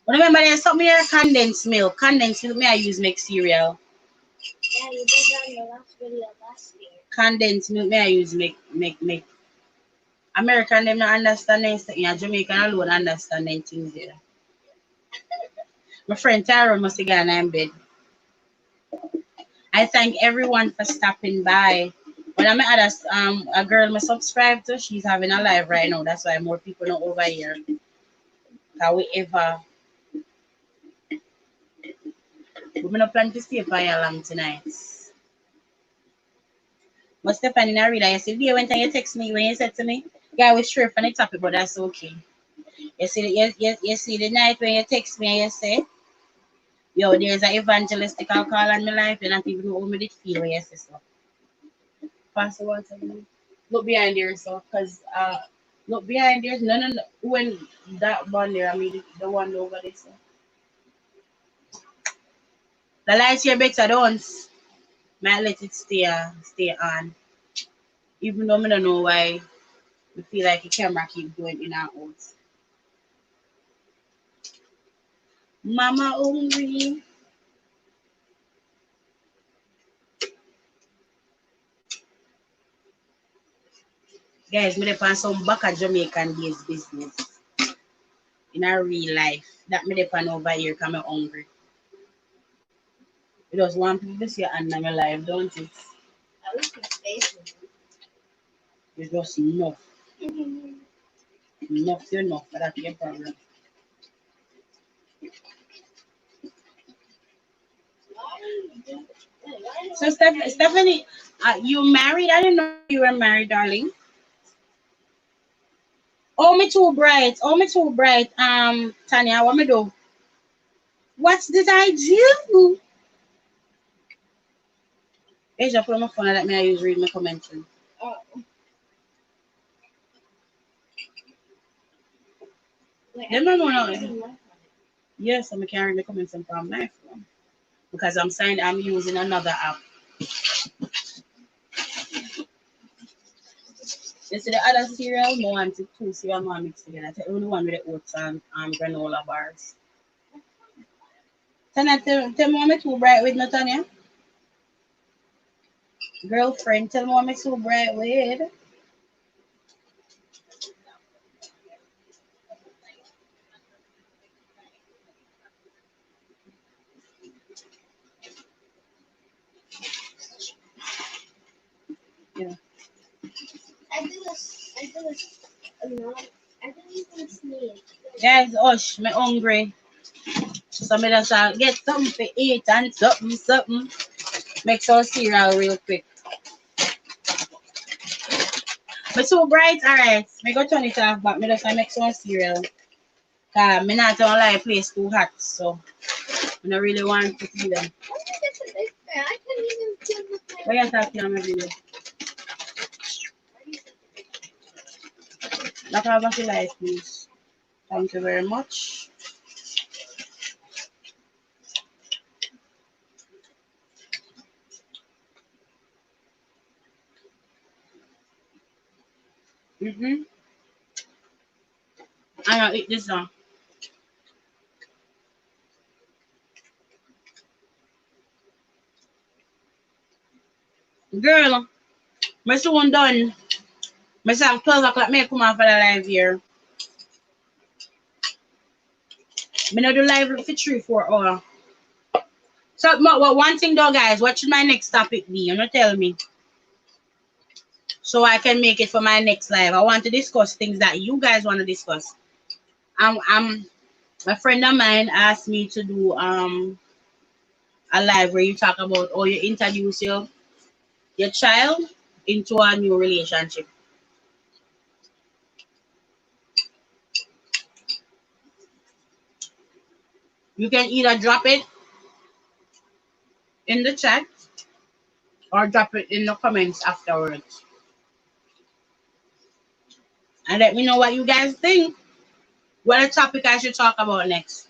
But remember there's something here condensed milk. Condensed milk me I use make cereal.
Yeah, you did that in the last video last year.
Condensed milk me I use make. American them not understand anything. Yeah, Jamaican alone understand them things there. My friend Tara must have gone in bed. I thank everyone for stopping by. When I'm at a girl I subscribe to, she's having a live right now. That's why more people know over here. Cause we're not planning to stay for you long tonight. But Stephanie, I realized if you went and you text me when you said to me, yeah, I was sure from the topic, but that's okay. You see the night when you text me and you say, yo, there's an evangelistical call on my life, and I not even know how me did feel when you say so. Pastor one second. Look behind yourself, cause look behind yours. No. When that one there, I mean the one over there. So. The lights here better don't. Might let it stay on. Even though I don't know why I feel like the camera keep going in and out. Mama hungry. Guys, me dey on some back of Jamaican days business. In a real life. That me dey on over here because I'm hungry. You just want people to see your hand in my life, don't it?
I wish my face was...
It's just enough. Enough. That's your problem. So Stephanie, you married? I didn't know you were married, darling. Oh, me too bright. Oh, me too bright. Tanya, what me do? What did I do? Asia, put on my phone and let me I use read my commentary.
Oh. Wait,
Them no know. Yes, I'm carrying the comments from my phone because I'm using another app. You see the other cereal, no one to two cereal more mixed together. The only one with the oats and granola bars. Tanya, tell me what me too bright with, Natanya. Girlfriend, tell me what me too bright with. Yeah.
I do this, no, I don't even sneeze.
Guys, hush, me hungry. So me just get something to eat and something. Make some cereal real quick. But too bright, alright. Me go turn it off, but me just make some cereal. Cause me not gonna lie, place too hot, so I don't really want to see them.
I can't even feel the thing.
What you talking on my video? Look how much you like, please. Thank you very much. I'm gonna eat this now. Girl, my soon done. Myself 12 o'clock, me come off for the live here. Me not do live for 3-4 hours. So, one thing though, guys, what should my next topic be? You know, tell me. So I can make it for my next live. I want to discuss things that you guys want to discuss. A friend of mine asked me to do a live where you talk about how you introduce your child into a new relationship. You can either drop it in the chat or drop it in the comments afterwards. And let me know what you guys think. What a topic I should talk about next.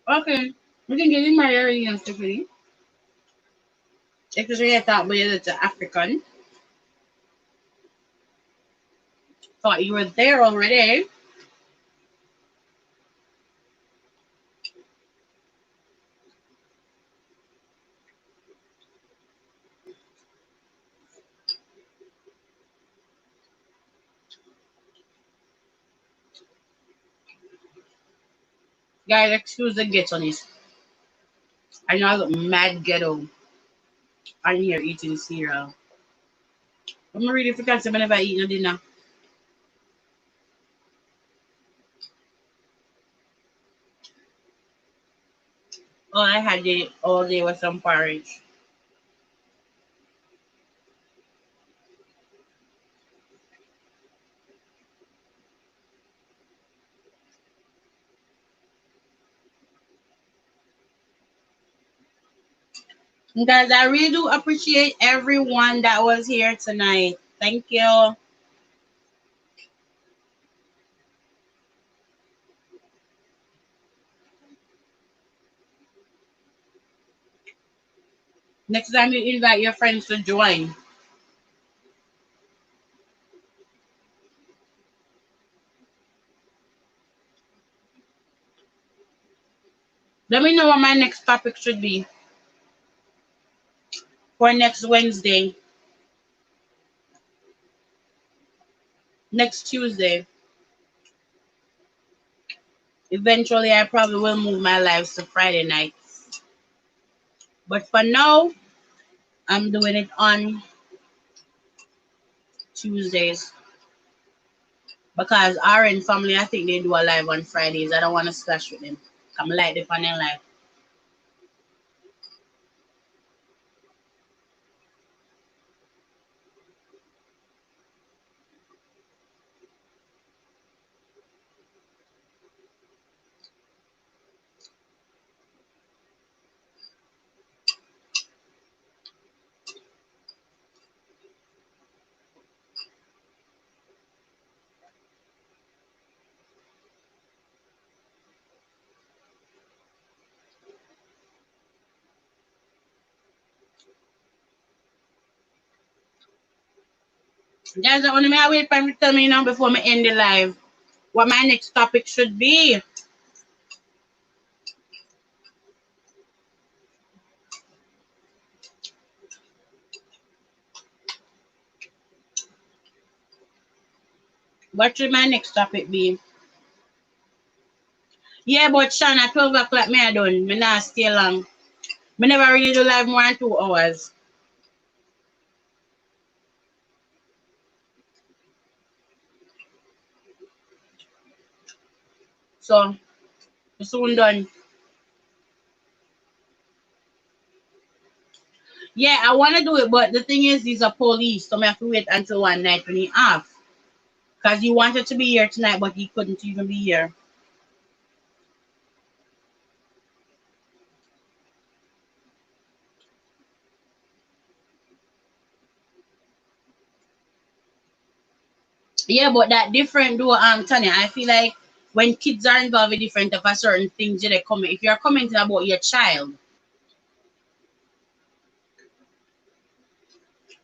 Okay. We can get in my area and stuff, really. Especially I thought we it's African. Thought you were there already. Guys, excuse the ghettoness. I know I look mad ghetto. I'm here eating cereal. I'm really forgot to whenever I eat no dinner. All I had all day was some porridge. Guys, I really do appreciate everyone that was here tonight. Thank you. Next time you invite your friends to join. Let me know what my next topic should be for next Wednesday, next Tuesday. Eventually, I probably will move my lives to Friday nights. But for now, I'm doing it on Tuesdays because our in family, I think they do a live on Fridays. I don't want to clash with them. I'm like the on their live. Guys, I want to wait for me to tell me now before I end the live what my next topic should be. What should my next topic be? Yeah, but Sean, at 12 o'clock, me I done. Me not stay long. Me never really do live more than 2 hours. So, soon done. Yeah, I want to do it, but the thing is, he's a police, so I have to wait until one night when he off. Because he wanted to be here tonight, but he couldn't even be here. Yeah, but that different though, Tanya. I feel like when kids are involved with different of a certain things, they comment. If you're commenting about your child,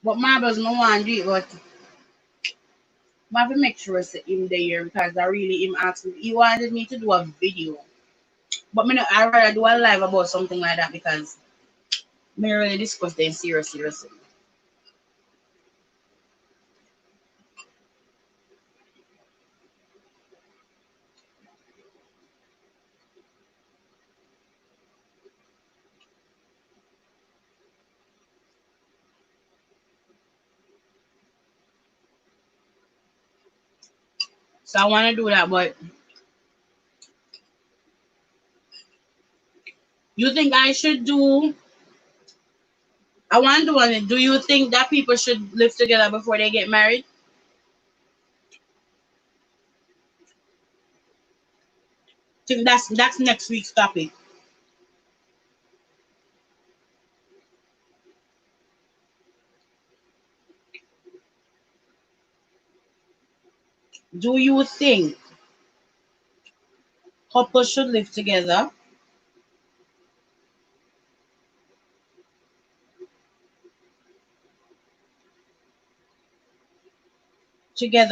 but Marbles no want to do it, but I have to make sure it's him there because I really him asked me. He wanted me to do a video. But I rather do a live about something like that because me really discuss them seriously. So I want to do that. But you think I should do? I want to do one. Do you think that people should live together before they get married? Think that's next week's topic. Do you think couples should live together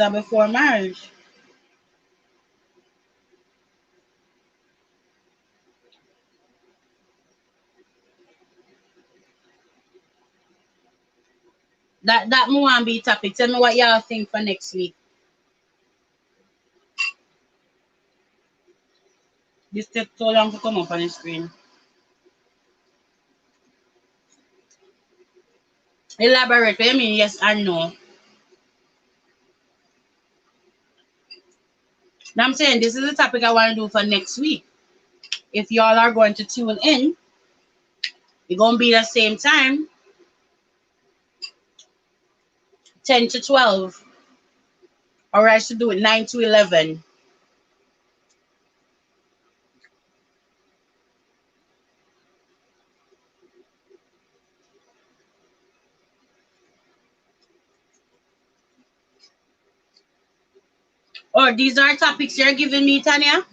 before marriage? That me want be topic. Tell me what y'all think for next week. This take so long to come up on the screen. Elaborate. What you mean yes and no? Now I'm saying this is the topic I want to do for next week. If y'all are going to tune in, it's gonna be the same time, 10 to 12, or I should do it 9 to 11. Or these are topics you're giving me, Tanya.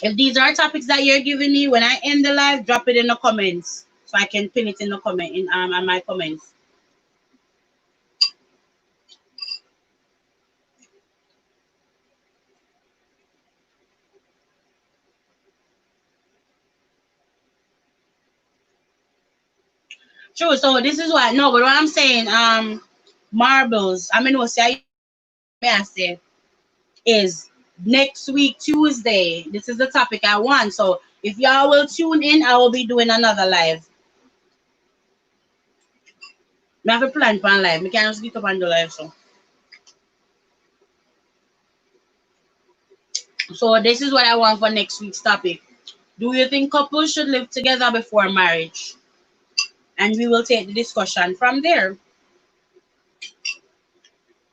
If these are topics that you're giving me when I end the live, drop it in the comments so I can pin it in the comment in on my comments. True. So this is what no, but what I'm saying, marbles. I mean, what say I say is next week Tuesday. This is the topic I want. So if y'all will tune in, I will be doing another live. I have a plan for live. We can just get up on the live so. So this is what I want for next week's topic. Do you think couples should live together before marriage? And we will take the discussion from there.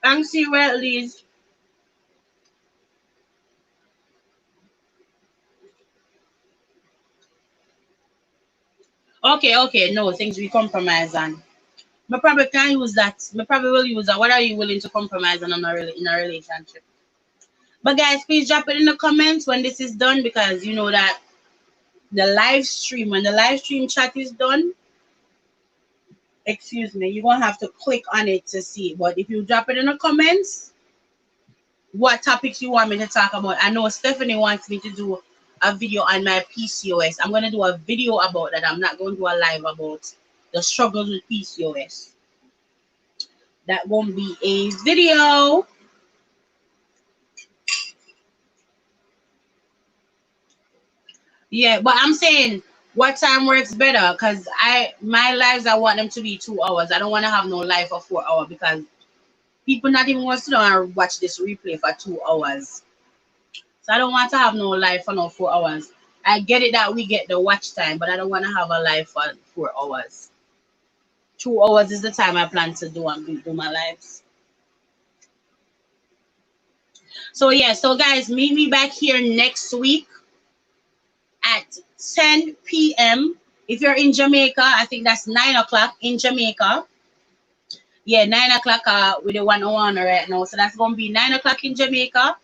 And see where it leads. Okay, no, things we compromise on. I probably can use that. I probably will use that. What are you willing to compromise on in a relationship? But guys, please drop it in the comments when this is done because you know that the live stream, when the live stream chat is done, excuse me, you're gonna have to click on it to see it. But if you drop it in the comments, what topics you want me to talk about. I know Stephanie wants me to do a video on my PCOS. I'm gonna do a video about that. I'm not going to do a live about the struggles with PCOS. That won't be a video. Yeah, but I'm saying what time works better because my lives I want them to be 2 hours. I don't want to have no live for 4 hours because people not even want to sit down and watch this replay for 2 hours. So I don't want to have no live for no 4 hours. I get it that we get the watch time, but I don't want to have a live for 4 hours. 2 hours is the time I plan to do my lives. So yeah, so guys, meet me back here next week at 10 p.m. If you're in Jamaica, I think that's 9 o'clock in Jamaica. Yeah, 9 o'clock with the 101 right now. So that's gonna be 9 o'clock in Jamaica,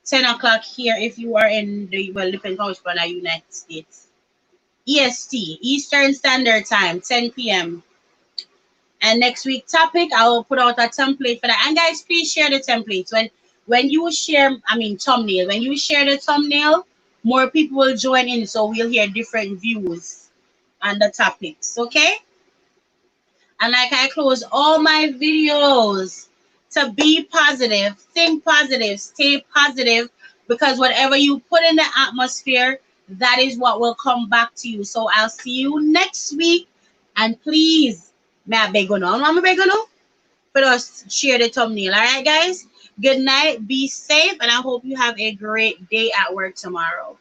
10 o'clock here if you are in the depends on which part of the United States. EST, Eastern Standard Time, 10 p.m. And next week topic, I will put out a template for that. And guys, please share the templates. when you share, I mean thumbnail, when you share the thumbnail, more people will join in, so we'll hear different views on the topics. Okay. And like I close all my videos, to be positive, think positive, stay positive, because whatever you put in the atmosphere, that is what will come back to you. So I'll see you next week. And please, may I beg you now? I'm beg you now for us share the thumbnail. All right, guys. Good night. Be safe, and I hope you have a great day at work tomorrow.